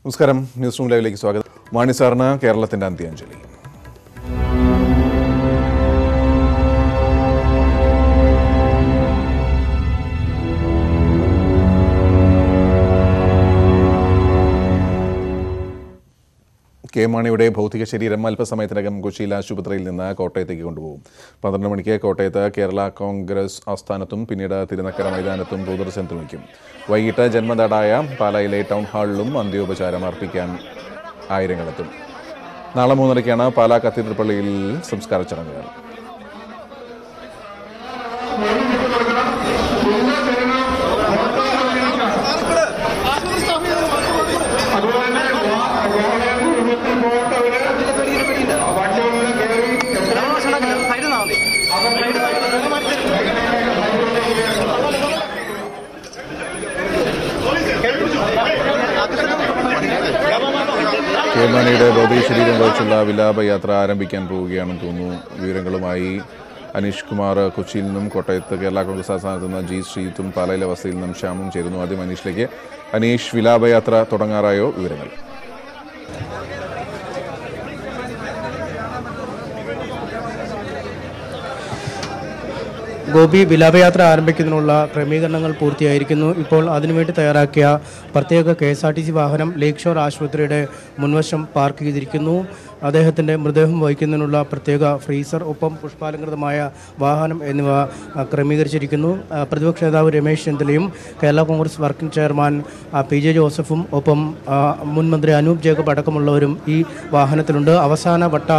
നമസ്കാരം. News room ലൈവിലേക്ക് സ്വാഗതം. മാണി സാറിന് കേരളത്തിന്റെ അന്ത്യാഞ്ജലി. കെ മാണിയുടെ ഭൗതിക ശരീരം അല്പസമയത്തിനകം കൊച്ചിയിൽ ആശുപത്രിയിൽ നിന്ന് കോട്ടയത്തേക്ക് കൊണ്ടുപോകും. 12 മണിക്ക് കോട്ടയത്ത് കേരള കോൺഗ്രസ് ആസ്ഥാനത്തും പിന്നീട് തിരുനക്കര മൈതാനത്തും പൊതുദർശനത്തിന് വയ്ക്കും. വൈകിട്ട് ജന്മനാടായ പാലായിലെ ടൗൺ ഹാളിലും അന്ത്യോപചാരം അർപ്പിക്കാൻ ആയിരങ്ങളെത്തും. നാളെ 3:30-ക്കാണ് പാലാ കത്തീഡ്രൽ പള്ളിയിൽ സംസ്കാര ചടങ്ങുകൾ. കെ മാണിയുടെ ഭൗതിക ശരീരം വഹിച്ചുള്ള വിലാപയാത്ര ആരംഭിക്കാൻ പോവുകയാണെന്ന് തോന്നുന്നു. വിവരങ്ങളുമായി അനീഷ് കുമാർ കൊച്ചിയിൽ നിന്നും കോട്ടയത്ത് കേരള കോൺഗ്രസ് ആസ്ഥാനത്ത് നിന്ന് ജി ശ്രീത്തും പാലായിലെ വസതിയിൽ നിന്നും ശ്യാമും ചേരുന്നു. ആദ്യം അനീഷിലേക്ക്. അനീഷ്, വിലാപയാത്ര തുടങ്ങാറായോ? വിവരങ്ങൾ. ഗോപി, വിലാപയാത്ര ആരംഭിക്കുന്നതിനുള്ള ക്രമീകരണങ്ങൾ പൂർത്തിയായിരിക്കുന്നു. ഇപ്പോൾ അതിനുവേണ്ടി തയ്യാറാക്കിയ പ്രത്യേക KSRTC വാഹനം ലേക്ക് ഷോർ ആശുപത്രിയുടെ മുൻവശം പാർക്ക് ചെയ്തിരിക്കുന്നു. അദ്ദേഹത്തിൻ്റെ മൃതദേഹം വഹിക്കുന്നതിനുള്ള പ്രത്യേക ഫ്രീസർ, ഒപ്പം പുഷ്പാലങ്കൃതമായ വാഹനം എന്നിവ ക്രമീകരിച്ചിരിക്കുന്നു. പ്രതിപക്ഷ നേതാവ് രമേശ് ചെന്നിത്തലയും Kerala Congress working chairman PJ ജോസഫും ഒപ്പം മുൻ മന്ത്രി അനൂപ് ജേക്കബ് അടക്കമുള്ളവരും ഈ വാഹനത്തിലുണ്ട്. അവസാന വട്ട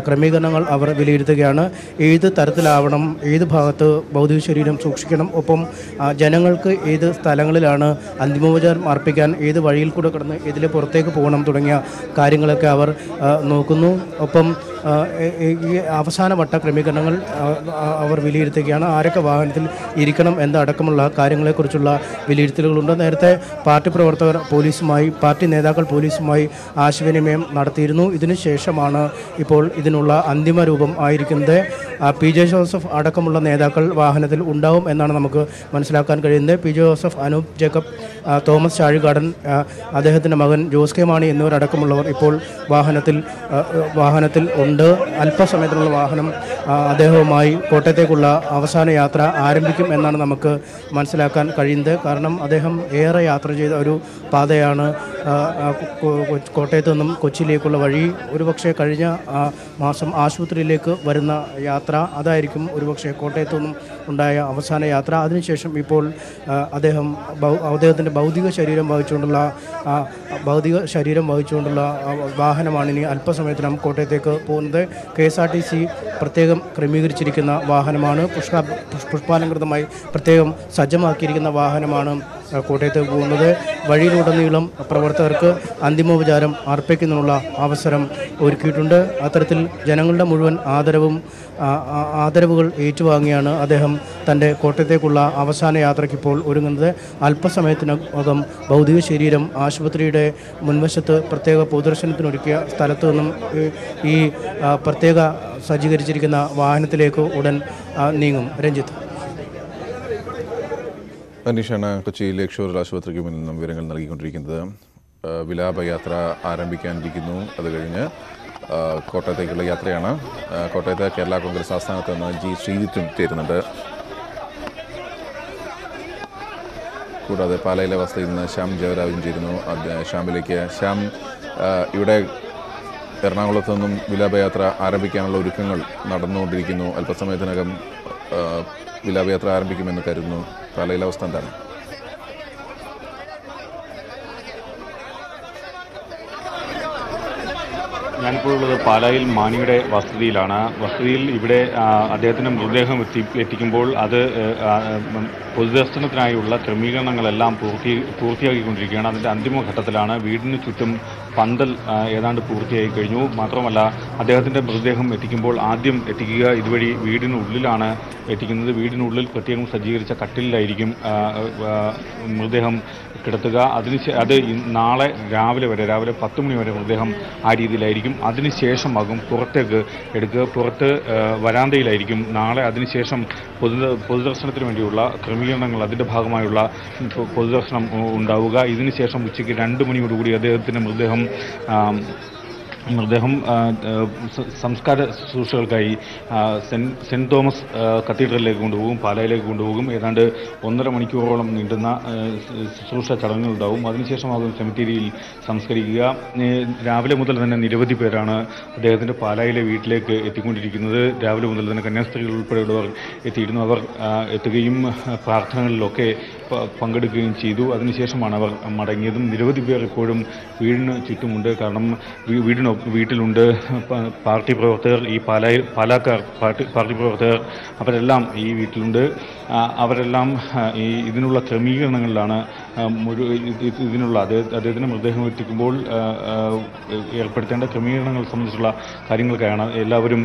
ക്രമീകരണങ്ങൾ അവർ വിലയിരുത്തുകയാണ്. ഏത് തരത്തിലാവണം, ഏത് ഭാഗത്ത് ഭൗതിക ശരീരം സൂക്ഷിക്കണം, ഒപ്പം ജനങ്ങൾക്ക് ഏത് സ്ഥലങ്ങളിലാണ് അന്തിമോപചാരം അർപ്പിക്കാൻ, ഏത് വഴിയിൽ കൂടെ കടന്ന് ഇതിലെ പുറത്തേക്ക് പോകണം തുടങ്ങിയ കാര്യങ്ങളൊക്കെ അവർ നോക്കുന്നു. ഒപ്പം ഈ അവസാനവട്ട ക്രമീകരണങ്ങൾ അവർ വിലയിരുത്തുകയാണ്. ആരൊക്കെ വാഹനത്തിൽ ഇരിക്കണം എന്നടക്കമുള്ള കാര്യങ്ങളെക്കുറിച്ചുള്ള വിലയിരുത്തലുകളുണ്ട്. നേരത്തെ പാർട്ടി പ്രവർത്തകർ പോലീസുമായി, പാർട്ടി നേതാക്കൾ പോലീസുമായി ആശയവിനിമയം നടത്തിയിരുന്നു. ഇതിനുശേഷമാണ് ഇപ്പോൾ ഇതിനുള്ള അന്തിമ രൂപം ആയിരിക്കുന്നത്. PJ ജോസഫ് അടക്കമുള്ള നേതാക്കൾ വാഹനത്തിൽ ഉണ്ടാവും എന്നാണ് നമുക്ക് മനസ്സിലാക്കാൻ കഴിയുന്നത്. PJ Joseph, Anoop Jacob, Thomas Chazhikadan, അദ്ദേഹത്തിൻ്റെ മകൻ ജോസ് കെ മാണി എന്നിവരടക്കമുള്ളവർ ഇപ്പോൾ വാഹനത്തിൽ ഉണ്ട്. അല്പസമയത്തിനുള്ള വാഹനം അദ്ദേഹവുമായി കോട്ടയത്തേക്കുള്ള അവസാന യാത്ര ആരംഭിക്കും എന്നാണ് നമുക്ക് മനസ്സിലാക്കാൻ കഴിയുന്നത്. കാരണം അദ്ദേഹം ഏറെ യാത്ര ചെയ്ത ഒരു പാതയാണ് കോട്ടയത്തു നിന്നും കൊച്ചിയിലേക്കുള്ള വഴി. ഒരുപക്ഷെ കഴിഞ്ഞ മാസം ആശുപത്രിയിലേക്ക് വരുന്ന യാത്ര അതായിരിക്കും ഒരുപക്ഷെ കോട്ടയത്തു നിന്നും ഉണ്ടായ അവസാന യാത്ര. അതിനുശേഷം ഇപ്പോൾ അദ്ദേഹത്തിൻ്റെ ഭൗതിക ശരീരം വഹിച്ചുകൊണ്ടുള്ള വാഹനമാണ് ഇനി അല്പസമയത്തിനും കോട്ടയത്തേക്ക് പോകുന്നത്. KSRTC പ്രത്യേകം ക്രമീകരിച്ചിരിക്കുന്ന വാഹനമാണ്. പുഷ്പാലങ്കൃതമായി പ്രത്യേകം സജ്ജമാക്കിയിരിക്കുന്ന വാഹനമാണ് കോട്ടയത്തേക്ക് പോകുന്നത്. വഴിയിലുടനീളം പ്രവർത്തകർക്ക് അന്തിമോപചാരം അർപ്പിക്കുന്നതിനുള്ള അവസരം ഒരുക്കിയിട്ടുണ്ട്. അത്തരത്തിൽ ജനങ്ങളുടെ മുഴുവൻ ആദരവുകൾ ഏറ്റുവാങ്ങിയാണ് അദ്ദേഹം തൻ്റെ കോട്ടയത്തേക്കുള്ള അവസാന യാത്രയ്ക്ക് ഇപ്പോൾ ഒരുങ്ങുന്നത്. അല്പസമയത്തിനകം ഭൗതിക ശരീരം ആശുപത്രിയുടെ മുൻവശത്ത് പ്രത്യേക പൊതുദർശനത്തിനൊരുക്കിയ സ്ഥലത്തു നിന്നും ഈ പ്രത്യേക സജ്ജീകരിച്ചിരിക്കുന്ന വാഹനത്തിലേക്ക് ഉടൻ നീങ്ങും. രഞ്ജിത്ത്. അനീഷാണ് കൊച്ചി ലേക്ക് ഷോർ ആശുപത്രിക്ക് മുന്നിൽ നിന്നും വിവരങ്ങൾ നൽകിക്കൊണ്ടിരിക്കുന്നത്. വിലാപയാത്ര ആരംഭിക്കാനിരിക്കുന്നു. അത് കഴിഞ്ഞ് കോട്ടയത്തേക്കുള്ള യാത്രയാണ്. കോട്ടയത്ത് കേരള കോൺഗ്രസ് ആസ്ഥാനത്ത് നിന്ന് ജി ശ്രീജിത്തും ചേരുന്നുണ്ട്. കൂടാതെ പാലയിലെ വസതിയിൽ നിന്ന് ശ്യാം ജയരാജും ചേരുന്നു. ശ്യാമിലേക്ക്. ശ്യാം, ഇവിടെ എറണാകുളത്ത് നിന്നും വിലാപയാത്ര ആരംഭിക്കാനുള്ള ഒരുക്കങ്ങൾ നടന്നുകൊണ്ടിരിക്കുന്നു. അല്പസമയത്തിനകം വിലാപയാത്ര ആരംഭിക്കുമെന്ന് കരുതുന്നു. പാലയിലെ അവസ്ഥ എന്താണ്? ഞാനിപ്പോൾ ഉള്ളത് പാലായിൽ മാണിയുടെ വസതിയിലാണ്. വസതിയിൽ ഇവിടെ അദ്ദേഹത്തിൻ്റെ മൃതദേഹം എത്തിക്കുമ്പോൾ അത് പൊതുദർശനത്തിനായുള്ള ക്രമീകരണങ്ങളെല്ലാം പൂർത്തിയാക്കിക്കൊണ്ടിരിക്കുകയാണ്. അതിൻ്റെ അന്തിമഘട്ടത്തിലാണ്. വീടിന് ചുറ്റും പന്തൽ ഏതാണ്ട് പൂർത്തിയായി കഴിഞ്ഞു. മാത്രമല്ല, അദ്ദേഹത്തിൻ്റെ മൃതദേഹം എത്തിക്കുമ്പോൾ ആദ്യം എത്തിക്കുക ഇതുവഴി വീടിനുള്ളിലാണ് എത്തിക്കുന്നത്. വീടിനുള്ളിൽ പ്രത്യേകം സജ്ജീകരിച്ച കട്ടിലിലായിരിക്കും മൃതദേഹം കിടത്തുക. അത് നാളെ രാവിലെ 10 മണി വരെ മൃതദേഹം ആ രീതിയിലായിരിക്കും. അതിനുശേഷമാകും പുറത്തേക്ക് എടുക്കുക. പുറത്ത് വരാന്തയിലായിരിക്കും നാളെ. അതിനുശേഷം പൊതുദർശനത്തിന് വേണ്ടിയുള്ള ക്രമീകരണങ്ങൾ, അതിൻ്റെ ഭാഗമായുള്ള പൊതുദർശനം ഉണ്ടാവുക. ഇതിനുശേഷം ഉച്ചയ്ക്ക് 2 മണിയോടുകൂടി അദ്ദേഹത്തിൻ്റെ മൃതദേഹം സംസ്കാര ശുശ്രൂഷകൾക്കായി സെൻറ്റ് തോമസ് കത്തീഡ്രലിലേക്ക് കൊണ്ടുപോകും, പാലായിലേക്ക് കൊണ്ടുപോകും. ഏതാണ്ട് 1.5 മണിക്കൂറോളം നീണ്ടുന്ന ശുശ്രൂഷ ചടങ്ങുകളുണ്ടാവും. അതിനുശേഷമാകും സെമിത്തേരിയിൽ സംസ്കരിക്കുക. രാവിലെ മുതൽ തന്നെ നിരവധി പേരാണ് അദ്ദേഹത്തിൻ്റെ പാലായിലെ വീട്ടിലേക്ക് എത്തിക്കൊണ്ടിരിക്കുന്നത്. രാവിലെ മുതൽ തന്നെ കന്യാസ്ത്രീകൾ ഉൾപ്പെടെയുള്ളവർ എത്തിയിരുന്നു. അവർ എത്തുകയും പ്രാർത്ഥനകളിലൊക്കെ പങ്കെടുക്കുകയും ചെയ്തു. അതിനുശേഷമാണ് അവർ മടങ്ങിയതും. നിരവധി പേർ ഇപ്പോഴും വീടിന് ചുറ്റുമുണ്ട്. കാരണം വീട്ടിലുണ്ട് പാർട്ടി പ്രവർത്തകർ, ഈ പാലാക്കാർ പാർട്ടി പ്രവർത്തകർ, അവരെല്ലാം ഈ വീട്ടിലുണ്ട്. അവരെല്ലാം ഇതിനുള്ള ക്രമീകരണങ്ങളിലാണ്. അദ്ദേഹത്തിന് മൃതദേഹം എത്തിക്കുമ്പോൾ ഏർപ്പെടുത്തേണ്ട ക്രമീകരണങ്ങൾ സംബന്ധിച്ചുള്ള കാര്യങ്ങൾക്കായാണ് എല്ലാവരും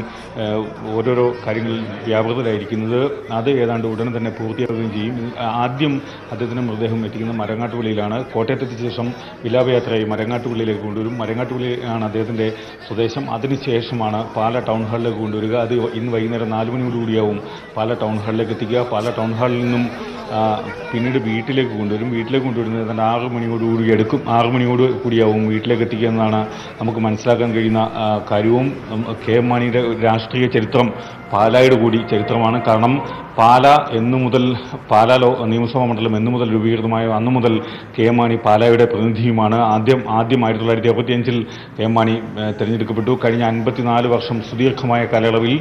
ഓരോരോ കാര്യങ്ങളിൽ വ്യാപൃതരായിരിക്കുന്നത്. അത് ഏതാണ്ട് ഉടനെ തന്നെ പൂർത്തിയാക്കുകയും ചെയ്യും. ആദ്യം അദ്ദേഹത്തിന് മൃതദേഹം എത്തിക്കുന്ന മരങ്ങാട്ടുപള്ളിയിലാണ്. കോട്ടയത്തെത്തിയ ശേഷം വിലാപയാത്രയായി മരങ്ങാട്ടുപള്ളിയിലേക്ക് കൊണ്ടുവരും. മരങ്ങാട്ടുപള്ളിയാണ് അദ്ദേഹത്തിൻ്റെ സ്വദേശം. അതിനുശേഷമാണ് പാലാ ടൗൺ ഹാളിലേക്ക് കൊണ്ടുവരിക. അത് ഇന്ന് വൈകുന്നേരം 4 മണിയോടുകൂടിയാവും പാലാ ടൗൺ ഹാളിലേക്ക് എത്തിക്കുക. പാലാ ടൗൺ ഹാളിൽ നിന്നും പിന്നീട് വീട്ടിലേക്ക് കൊണ്ടുവരും. വീട്ടിലേക്ക് കൊണ്ടുവരുന്നത് ഏതാണ്ട് 6 മണിയോടുകൂടി എടുക്കും. 6 മണിയോട് കൂടിയാവും വീട്ടിലേക്ക് എത്തിക്കുക എന്നതാണ് നമുക്ക് മനസ്സിലാക്കാൻ കഴിയുന്ന കാര്യവും. കെ എം മാണിയുടെ രാഷ്ട്രീയ ചരിത്രം പാലായുടെ കൂടി ചരിത്രമാണ്. കാരണം പാലാ നിയമസഭാ മണ്ഡലം എന്നു മുതൽ രൂപീകൃതമായോ അന്നു മുതൽ കെ എം മാണി പാലായുടെ പ്രതിനിധിയുമാണ്. ആദ്യം 1965 കെ എം മാണി തിരഞ്ഞെടുക്കപ്പെട്ടു. കഴിഞ്ഞ 54 വർഷം സുദീർഘമായ കാലയളവിൽ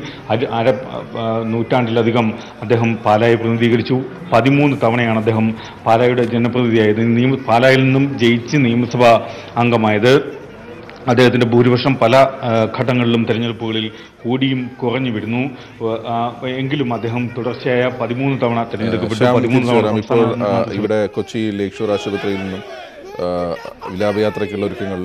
നൂറ്റാണ്ടിലധികം അദ്ദേഹം പാലായെ പ്രതിനിധീകരിച്ചു. 13 തവണയാണ് അദ്ദേഹം പാലായുടെ ജനപ്രതിനിധിയായത്. പാലായിൽ നിന്നും ജയിച്ച് നിയമസഭാ അംഗമായത്. അദ്ദേഹത്തിൻ്റെ ഭൂരിപക്ഷം പല ഘട്ടങ്ങളിലും തെരഞ്ഞെടുപ്പുകളിൽ കൂടിയും കുറഞ്ഞു വരുന്നു. എങ്കിലും അദ്ദേഹം തുടർച്ചയായ 13 തവണ തിരഞ്ഞെടുക്കപ്പെട്ടു. 13 തവണ. ഇപ്പോൾ ഇവിടെ കൊച്ചി ലേക്ക് ഷോർ ആശുപത്രിയിൽ നിന്നും വിലാപയാത്രയ്ക്കുള്ള ഒരുക്കങ്ങൾ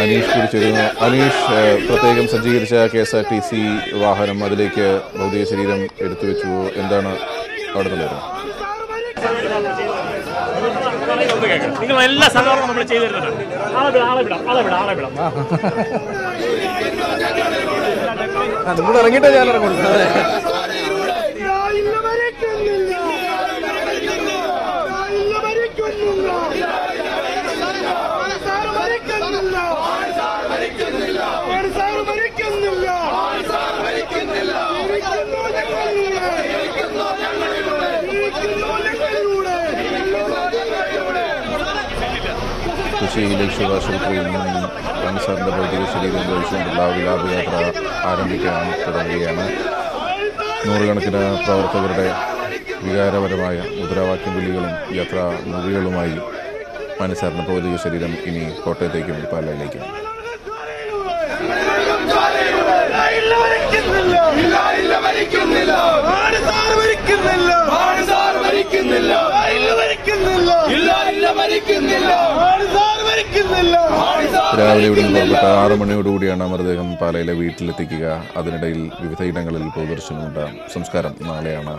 അനീഷ് കുറിച്ചിരുന്നു. അനീഷ്, പ്രത്യേകം സജ്ജീകരിച്ച KSRTC വാഹനം, അതിലേക്ക് ഭൗതിക ശരീരം എടുത്തു വെച്ചു. എന്താണ് അവിടെ നിന്നുള്ളത്? നിങ്ങൾ എല്ലാ സഹകരണവും നമ്മൾ ചെയ്തു തരുന്നുണ്ട്. നിങ്ങൾ ഇറങ്ങിയിട്ടേ ഞാൻ ഇറങ്ങുള്ളൂ. കൊച്ചി ലേക്ക് ഷോർ ആശുപത്രിയിൽ നിന്നും സാറിൻ്റെ ഭൗതിക ശരീരം വഹിച്ചുകൊണ്ടുള്ള വിലാപയാത്ര ആരംഭിക്കാൻ തുടങ്ങുകയാണ്. നൂറുകണക്കിന് പ്രവർത്തകരുടെ വികാരപരമായ മുദ്രാവാക്യം വിളികളും യാത്രാ മുറികളുമായി മാനിസാറിൻ്റെ ഭൗതിക ശരീരം ഇനി കോട്ടയത്തേക്കും പാലായിലേക്കും. രാവിലെ ഇവിടെ നിന്ന് പുറപ്പെട്ട 6 മണിയോടുകൂടിയാണ് മൃതദേഹം പാലയിലെ വീട്ടിലെത്തിക്കുക. അതിനിടയിൽ വിവിധ ഇടങ്ങളിൽ പൊതുദർശനമുണ്ട്. സംസ്കാരം നാളെയാണ്.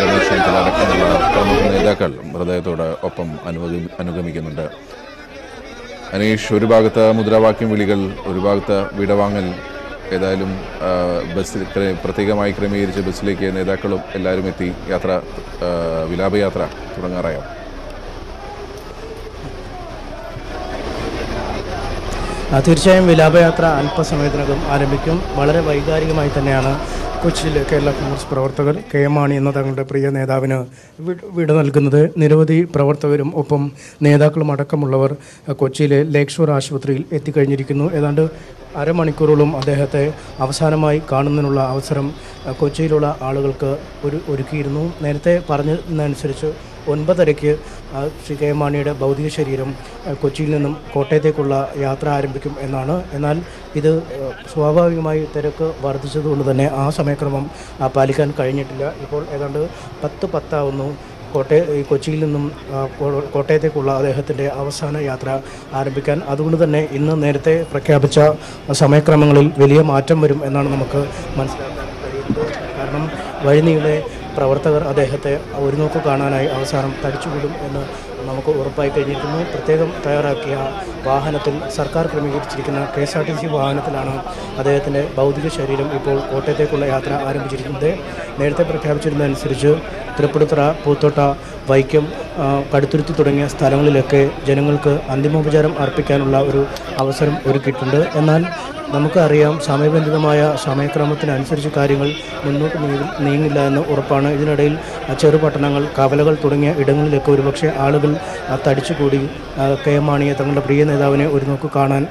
രമേശ് ചെന്നിത്തല അടക്കമുള്ള പ്രമുഖ നേതാക്കൾ മൃതദേഹത്തോട് ഒപ്പം അനുഗമിക്കുന്നുണ്ട്. അനീഷ്, ഒരു ഭാഗത്ത് മുദ്രാവാക്യം വിളികൾ, ഒരു ഭാഗത്ത് വിടവാങ്ങൽ. ഏതായാലും ബസ്സിൽ പ്രത്യേകമായി ക്രമീകരിച്ച ബസ്സിലേക്ക് നേതാക്കളും എല്ലാവരും എത്തി. വിലാപയാത്ര തുടങ്ങാറായോ? തീർച്ചയായും വിലാപയാത്ര അല്പസമയത്തിനകം ആരംഭിക്കും. വളരെ വൈകാരികമായി തന്നെയാണ് കൊച്ചിയിലെ കേരള കോൺഗ്രസ് പ്രവർത്തകർ കെ.എം. മാണി എന്ന തങ്ങളുടെ പ്രിയ നേതാവിന് വിട നൽകുന്നത്. നിരവധി പ്രവർത്തകരും ഒപ്പം നേതാക്കളും അടക്കമുള്ളവർ കൊച്ചിയിലെ ലേക്ക് ഷോർ ആശുപത്രിയിൽ എത്തിക്കഴിഞ്ഞിരിക്കുന്നു. ഏതാണ്ട് അരമണിക്കൂറോളം അദ്ദേഹത്തെ അവസാനമായി കാണുന്നതിനുള്ള അവസരം കൊച്ചിയിലുള്ള ആളുകൾക്ക് ഒരുക്കിയിരുന്നു. നേരത്തെ പറഞ്ഞതനുസരിച്ച് 9:30 ശ്രീ കെ.എം. മാണിയുടെ ഭൗതിക ശരീരം കൊച്ചിയിൽ നിന്നും കോട്ടയത്തേക്കുള്ള യാത്ര ആരംഭിക്കും എന്നാണ്. എന്നാൽ ഇത് സ്വാഭാവികമായി തിരക്ക് വർദ്ധിച്ചതുകൊണ്ട് തന്നെ ആ സമയക്രമം പാലിക്കാൻ കഴിഞ്ഞിട്ടില്ല. ഇപ്പോൾ ഏതാണ്ട് 10:10 ആവുന്നു കൊച്ചിയിൽ നിന്നും കോട്ടയത്തേക്കുള്ള അദ്ദേഹത്തിൻ്റെ അവസാന യാത്ര ആരംഭിക്കാൻ. അതുകൊണ്ട് തന്നെ ഇന്ന് നേരത്തെ പ്രഖ്യാപിച്ച സമയക്രമങ്ങളിൽ വലിയ മാറ്റം വരും എന്നാണ് നമുക്ക് മനസ്സിലാക്കാൻ കഴിയുന്നത്. കാരണം വഴിനീളെ പ്രവർത്തകർ അദ്ദേഹത്തെ ഒരു നോക്ക് കാണാനായി അവസാനം തടിച്ചുകൂടും എന്ന് നമുക്ക് ഉറപ്പായി കഴിഞ്ഞിരിക്കുന്നു. പ്രത്യേകം തയ്യാറാക്കിയ വാഹനത്തിൽ സർക്കാർ ക്രമീകരിച്ചിരിക്കുന്ന KSRTC വാഹനത്തിലാണ് അദ്ദേഹത്തിൻ്റെ ഭൗതിക ശരീരം ഇപ്പോൾ കോട്ടയത്തേക്കുള്ള യാത്ര ആരംഭിച്ചിരിക്കുന്നത്. നേരത്തെ പ്രഖ്യാപിച്ചിരുന്നതനുസരിച്ച് തൃപ്പൂണിത്തുറ, പൂത്തോട്ട, വൈക്കം, കടുത്തുരുത്തി തുടങ്ങിയ സ്ഥലങ്ങളിലൊക്കെ ജനങ്ങൾക്ക് അന്തിമോപചാരം അർപ്പിക്കാനുള്ള ഒരു അവസരം ഒരുക്കിയിട്ടുണ്ട്. എന്നാൽ നമുക്കറിയാം സമയബന്ധിതമായ സമയക്രമത്തിനനുസരിച്ച് കാര്യങ്ങൾ മുന്നോട്ട് നീങ്ങില്ല എന്ന് ഉറപ്പാണ്. ഇതിനിടയിൽ ചെറുപട്ടണങ്ങൾ, കവലകൾ തുടങ്ങിയ ഇടങ്ങളിലൊക്കെ ഒരുപക്ഷെ ആളുകൾ തടിച്ചുകൂടി കെ.എം. മാണിയെ തങ്ങളുടെ പ്രിയ നേതാവിനെ ഒരു നോക്ക് കാണാൻ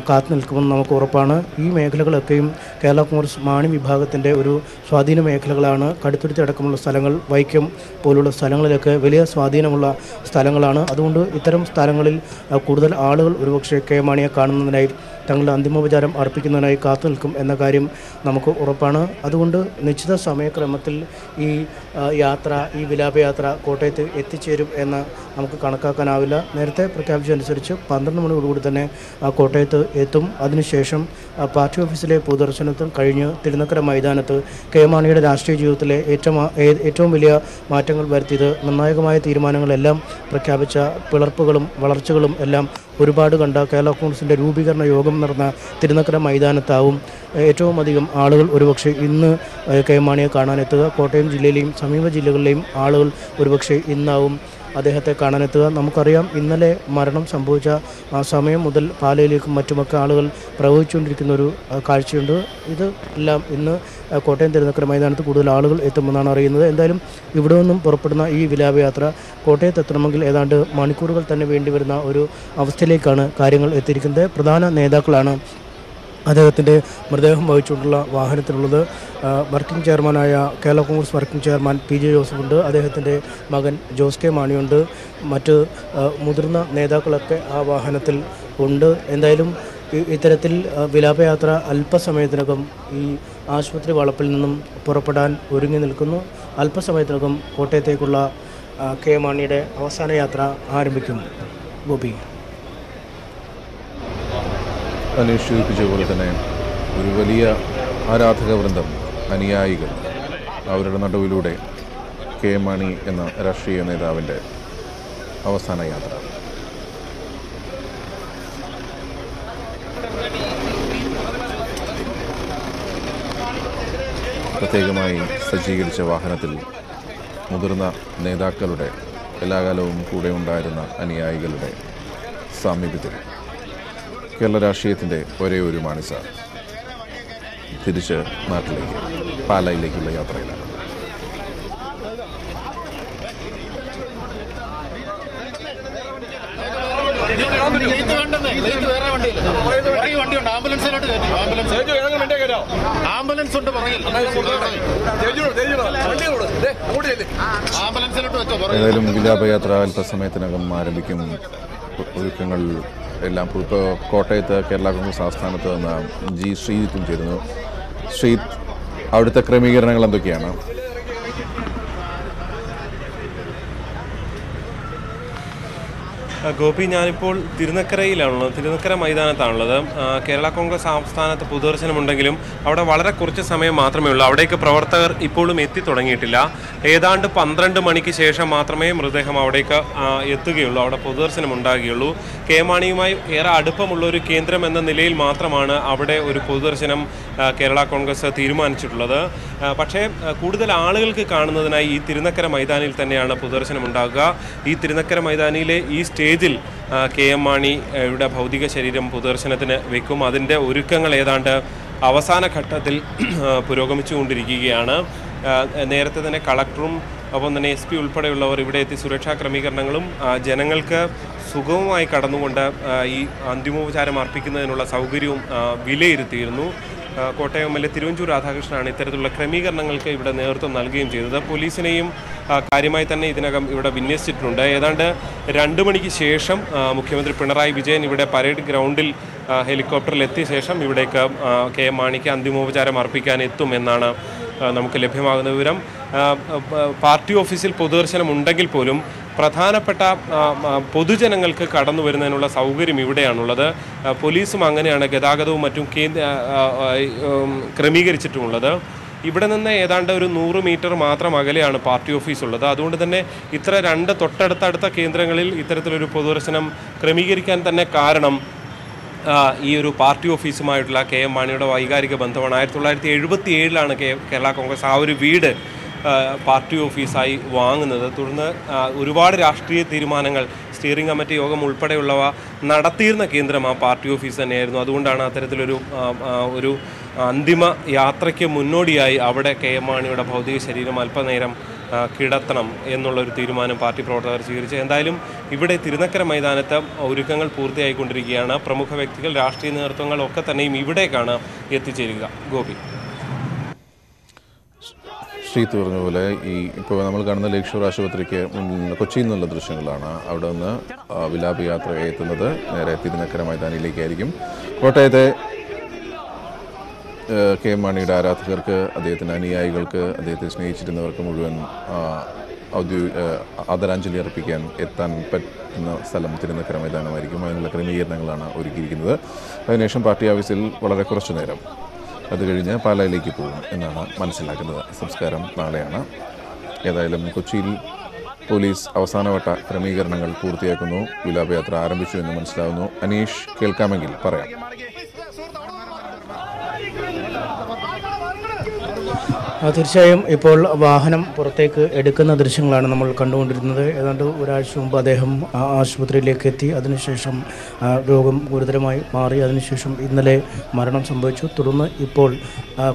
കാത്തു നിൽക്കുമെന്ന് നമുക്ക് ഉറപ്പാണ്. ഈ മേഖലകളൊക്കെയും കേരള കോൺഗ്രസ് മാണി വിഭാഗത്തിൻ്റെ ഒരു സ്വാധീന മേഖലകളാണ്. കടുത്തുരുത്തി അടക്കമുള്ള സ്ഥലങ്ങൾ, വൈക്കം പോലുള്ള സ്ഥലങ്ങളിലൊക്കെ വലിയ സ്വാധീനമുള്ള സ്ഥലങ്ങളാണ്. അതുകൊണ്ട് ഇത്തരം സ്ഥലങ്ങളിൽ കൂടുതൽ ആളുകൾ ഒരുപക്ഷെ കെ.എം. മാണിയെ കാണുന്നതിനായി തങ്ങളുടെ അന്തിമോപചാരം അർപ്പിക്കുന്നതിനായി കാത്തു നിൽക്കും എന്ന കാര്യം നമുക്ക് ഉറപ്പാണ്. അതുകൊണ്ട് നിശ്ചിത സമയക്രമത്തിൽ ഈ ഈ വിലാപയാത്ര കോട്ടയത്ത് എത്തിച്ചേരും എന്ന് നമുക്ക് കണക്കാക്കാനാവില്ല. നേരത്തെ പ്രഖ്യാപിച്ചതനുസരിച്ച് 12 മണിയോടുകൂടി തന്നെ കോട്ടയത്ത് എത്തും. അതിനുശേഷം പാർട്ടി ഓഫീസിലെ പൊതുദർശനത്തിൽ കഴിഞ്ഞ് തിരുനക്കര മൈതാനത്ത് കെ.എം. മാണിയുടെ രാഷ്ട്രീയ ജീവിതത്തിലെ ഏറ്റവും വലിയ മാറ്റങ്ങൾ വരുത്തിയത്, നിർണായകമായ തീരുമാനങ്ങളെല്ലാം പ്രഖ്യാപിച്ച, പിളർപ്പുകളും വളർച്ചകളും എല്ലാം ഒരുപാട് കണ്ട കേരള കോൺഗ്രസിൻ്റെ രൂപീകരണ യോഗം നടന്ന തിരുനക്കര മൈതാനത്താവും ഏറ്റവും അധികം ആളുകൾ ഒരുപക്ഷെ ഇന്ന് കെ.എം. മാണിയെ കാണാനെത്തുക. കോട്ടയം ജില്ലയിലെയും സമീപ ജില്ലകളിലെയും ആളുകൾ ഒരുപക്ഷെ ഇന്നാവും അദ്ദേഹത്തെ കാണാനെത്തുക. നമുക്കറിയാം ഇന്നലെ മരണം സംഭവിച്ച ആ സമയം മുതൽ പാലയിലേക്കും മറ്റുമൊക്കെ ആളുകൾ പ്രവഹിച്ചുകൊണ്ടിരിക്കുന്ന ഒരു കാഴ്ചയുണ്ട്. ഇത് എല്ലാം ഇന്ന് കോട്ടയം തിരുനക്കര മൈതാനത്ത് കൂടുതൽ ആളുകൾ എത്തുമെന്നാണ് അറിയുന്നത്. എന്തായാലും ഇവിടെ നിന്നും പുറപ്പെടുന്ന ഈ വിലാപയാത്ര കോട്ടയത്ത് എത്തണമെങ്കിൽ ഏതാണ്ട് മണിക്കൂറുകൾ തന്നെ വേണ്ടിവരുന്ന ഒരു അവസ്ഥയിലേക്കാണ് കാര്യങ്ങൾ എത്തിയിരിക്കുന്നത്. പ്രധാന നേതാക്കളാണ് അദ്ദേഹത്തിൻ്റെ മൃതദേഹം വഹിച്ചുകൊണ്ടുള്ള വാഹനത്തിലുള്ളത്. വർക്കിംഗ് ചെയർമാനായ Kerala Congress working chairman P.J. ജോസഫുണ്ട്. അദ്ദേഹത്തിൻ്റെ മകൻ ജോസ് കെ മാണിയുണ്ട്. മറ്റ് മുതിർന്ന നേതാക്കളൊക്കെ ആ വാഹനത്തിൽ ഉണ്ട്. എന്തായാലും ഇത്തരത്തിൽ വിലാപയാത്ര അല്പസമയത്തിനകം ഈ ആശുപത്രി വളപ്പിൽ നിന്നും പുറപ്പെടാൻ ഒരുങ്ങി നിൽക്കുന്നു. അല്പസമയത്തിനകം കോട്ടയത്തേക്കുള്ള കെ.എം. മാണിയുടെ അവസാന യാത്ര ആരംഭിക്കും. ഗോപി, അനീഷ് സൂചിപ്പിച്ച പോലെ തന്നെ ഒരു വലിയ ആരാധക വൃന്ദം, അനുയായികൾ, അവരുടെ നടുവിലൂടെ കെ.എം. മാണി എന്ന രാഷ്ട്രീയ നേതാവിൻ്റെ അവസാന യാത്ര. പ്രത്യേകമായി സജ്ജീകരിച്ച വാഹനത്തിൽ മുതിർന്ന നേതാക്കളുടെ, എല്ലാ കാലവും കൂടെ ഉണ്ടായിരുന്ന അനുയായികളുടെ സാമീപ്യത്തിൽ കേരള രാഷ്ട്രീയത്തിൻ്റെ ഒരേ ഒരു മാണി സാർ തിരിച്ച് നാട്ടിലേക്ക്, പാലായിലേക്കുള്ള യാത്രയിലാണ്. ഏതായാലും വിലാപയാത്ര അല്പസമയത്തിനകം ആരംഭിക്കും. ഒരുക്കങ്ങൾ എല്ലാം ഇപ്പോൾ കോട്ടയത്ത് കേരള കോൺഗ്രസ് ആസ്ഥാനത്ത് നിന്ന് G. ശ്രീജിത്തും ചേരുന്നു. ശ്രീജിത്ത്, അവിടുത്തെ ക്രമീകരണങ്ങൾ എന്തൊക്കെയാണ്? ഗോപി, ഞാനിപ്പോൾ തിരുനക്കരയിലാണുള്ളത്. തിരുനക്കര മൈതാനത്താണുള്ളത്. കേരള കോൺഗ്രസ് ആസ്ഥാനത്ത് പൊതുദർശനമുണ്ടെങ്കിലും അവിടെ വളരെ കുറച്ച് സമയം മാത്രമേ ഉള്ളൂ. അവിടേക്ക് പ്രവർത്തകർ ഇപ്പോഴും എത്തി തുടങ്ങിയിട്ടില്ല. ഏതാണ്ട് 12 മണിക്ക് ശേഷം മാത്രമേ മൃതദേഹം അവിടേക്ക് എത്തുകയുള്ളൂ, അവിടെ പൊതുദർശനം ഉണ്ടാകുകയുള്ളൂ. കെ.എം. മാണിയുമായി ഏറെ അടുപ്പമുള്ള ഒരു കേന്ദ്രം എന്ന നിലയിൽ മാത്രമാണ് അവിടെ ഒരു പൊതുദർശനം കേരള കോൺഗ്രസ് തീരുമാനിച്ചിട്ടുള്ളത്. പക്ഷേ കൂടുതൽ ആളുകൾക്ക് കാണുന്നതിനായി ഈ തിരുനക്കര മൈതാനിയിൽ തന്നെയാണ് പൊതുദർശനം ഉണ്ടാകുക. ഈ തിരുനക്കര മൈതാനിയിലെ ഈ സ്റ്റേജിൽ KM മാണിയുടെ ഭൗതിക ശരീരം പൊതുദർശനത്തിന് വെക്കും. അതിൻ്റെ ഒരുക്കങ്ങൾ ഏതാണ്ട് അവസാന ഘട്ടത്തിൽ പുരോഗമിച്ചുകൊണ്ടിരിക്കുകയാണ്. നേരത്തെ തന്നെ കളക്ടറും ഒപ്പം തന്നെ SP ഉൾപ്പെടെയുള്ളവർ ഇവിടെ എത്തി സുരക്ഷാ ക്രമീകരണങ്ങളും ജനങ്ങൾക്ക് സുഗമമായി കടന്നുകൊണ്ട് ഈ അന്തിമോപചാരം അർപ്പിക്കുന്നതിനുള്ള സൗകര്യവും വിലയിരുത്തിയിരുന്നു. കോട്ടയം MLA തിരുവഞ്ചൂർ രാധാകൃഷ്ണനാണ് ഇത്തരത്തിലുള്ള ക്രമീകരണങ്ങൾക്ക് ഇവിടെ നേതൃത്വം നൽകുകയും ചെയ്തത്. പോലീസിനെയും കാര്യമായി തന്നെ ഇതിനകം ഇവിടെ വിന്യസിച്ചിട്ടുണ്ട്. ഏതാണ്ട് 2 മണിക്ക് ശേഷം മുഖ്യമന്ത്രി പിണറായി വിജയൻ ഇവിടെ പരേഡ് ഗ്രൗണ്ടിൽ ഹെലികോപ്റ്ററിൽ എത്തിയ ശേഷം ഇവിടേക്ക് KM മാണിക്ക് അന്തിമോപചാരം അർപ്പിക്കാൻ എത്തുമെന്നാണ് നമുക്ക് ലഭ്യമാകുന്ന വിവരം. പാർട്ടി ഓഫീസിൽ പൊതുദർശനം ഉണ്ടെങ്കിൽ പോലും പ്രധാനപ്പെട്ട പൊതുജനങ്ങൾക്ക് കടന്നു വരുന്നതിനുള്ള സൗകര്യം ഇവിടെയാണുള്ളത്. പോലീസും അങ്ങനെയാണ് ഗതാഗതവും മറ്റും ക്രമീകരിച്ചിട്ടുമുള്ളത്. ഇവിടെ നിന്ന് ഏതാണ്ട് ഒരു 100 മീറ്റർ മാത്രം അകലെയാണ് പാർട്ടി ഓഫീസ് ഉള്ളത്. അതുകൊണ്ട് തന്നെ ഇത്ര 2 തൊട്ടടുത്തടുത്ത കേന്ദ്രങ്ങളിൽ ഇത്തരത്തിലൊരു പൊതുദർശനം ക്രമീകരിക്കാൻ തന്നെ കാരണം ഈ ഒരു പാർട്ടി ഓഫീസുമായിട്ടുള്ള KM മാണിയുടെ വൈകാരിക ബന്ധമാണ്. 1977 കേരള കോൺഗ്രസ് ആ ഒരു വീട് പാർട്ടി ഓഫീസായി വാങ്ങുന്നത്. തുടർന്ന് ഒരുപാട് രാഷ്ട്രീയ തീരുമാനങ്ങൾ സ്റ്റിയറിംഗ് കമ്മിറ്റി യോഗം ഉൾപ്പെടെയുള്ളവ നടത്തിയിരുന്ന കേന്ദ്രം ആ പാർട്ടി ഓഫീസ് തന്നെയായിരുന്നു. അതുകൊണ്ടാണ് അത്തരത്തിലൊരു ഒരു അന്തിമ യാത്രയ്ക്ക് മുന്നോടിയായി അവിടെ KM മാണിയുടെ ഭൗതിക ശരീരം അല്പനേരം കിടത്തണം എന്നുള്ളൊരു തീരുമാനം പാർട്ടി പ്രവർത്തകർ സ്വീകരിച്ചു. എന്തായാലും ഇവിടെ തിരുനക്കര മൈതാനത്ത് ഒരുക്കങ്ങൾ പൂർത്തിയായിക്കൊണ്ടിരിക്കുകയാണ്. പ്രമുഖ വ്യക്തികൾ, രാഷ്ട്രീയ നേതൃത്വങ്ങൾ ഒക്കെ തന്നെയും ഇവിടേക്കാണ് എത്തിച്ചേരുക. ഗോപി, ശ്രീത്ത് പറഞ്ഞ പോലെ ഇപ്പോൾ നമ്മൾ കാണുന്ന ലേക്ക് ഷോർ ആശുപത്രിക്ക് കൊച്ചിയിൽ നിന്നുള്ള ദൃശ്യങ്ങളാണ്. അവിടെ നിന്ന് വിലാപ യാത്ര എത്തുന്നത് നേരെ തിരുനക്കര മൈതാനിയിലേക്കായിരിക്കും. കോട്ടയത്തെ KM മാണിയുടെ ആരാധകർക്ക്, അദ്ദേഹത്തിൻ്റെ അനുയായികൾക്ക്, അദ്ദേഹത്തെ സ്നേഹിച്ചിരുന്നവർക്ക് മുഴുവൻ ആദരാഞ്ജലി അർപ്പിക്കാൻ എത്താൻ പറ്റുന്ന സ്ഥലം തിരുനക്കര മൈതാനമായിരിക്കും. അതിനുള്ള ക്രമീകരണങ്ങളാണ് ഒരുക്കിയിരിക്കുന്നത്. അതിനുശേഷം പാർട്ടി ഓഫീസിൽ വളരെ കുറച്ചു നേരം, അത് കഴിഞ്ഞ് പാലായിലേക്ക് പോകും എന്നാണ് മനസ്സിലാക്കുന്നത്. സംസ്കാരം നാളെയാണ്. ഏതായാലും കൊച്ചിയിൽ പോലീസ് അവസാനവട്ട ക്രമീകരണങ്ങൾ പൂർത്തിയാക്കുന്നു. വിലാപയാത്ര ആരംഭിച്ചു എന്ന് മനസ്സിലാവുന്നു. അനീഷ്, കേൾക്കാമെങ്കിൽ പറയാം. തീർച്ചയായും ഇപ്പോൾ വാഹനം പുറത്തേക്ക് എടുക്കുന്ന ദൃശ്യങ്ങളാണ് നമ്മൾ കണ്ടുകൊണ്ടിരുന്നത്. ഏതാണ്ട് ഒരാഴ്ച മുമ്പ് അദ്ദേഹം ആശുപത്രിയിലേക്ക് എത്തി. അതിനുശേഷം രോഗം ഗുരുതരമായി മാറി. അതിനുശേഷം ഇന്നലെ മരണം സംഭവിച്ചു. തുടർന്ന് ഇപ്പോൾ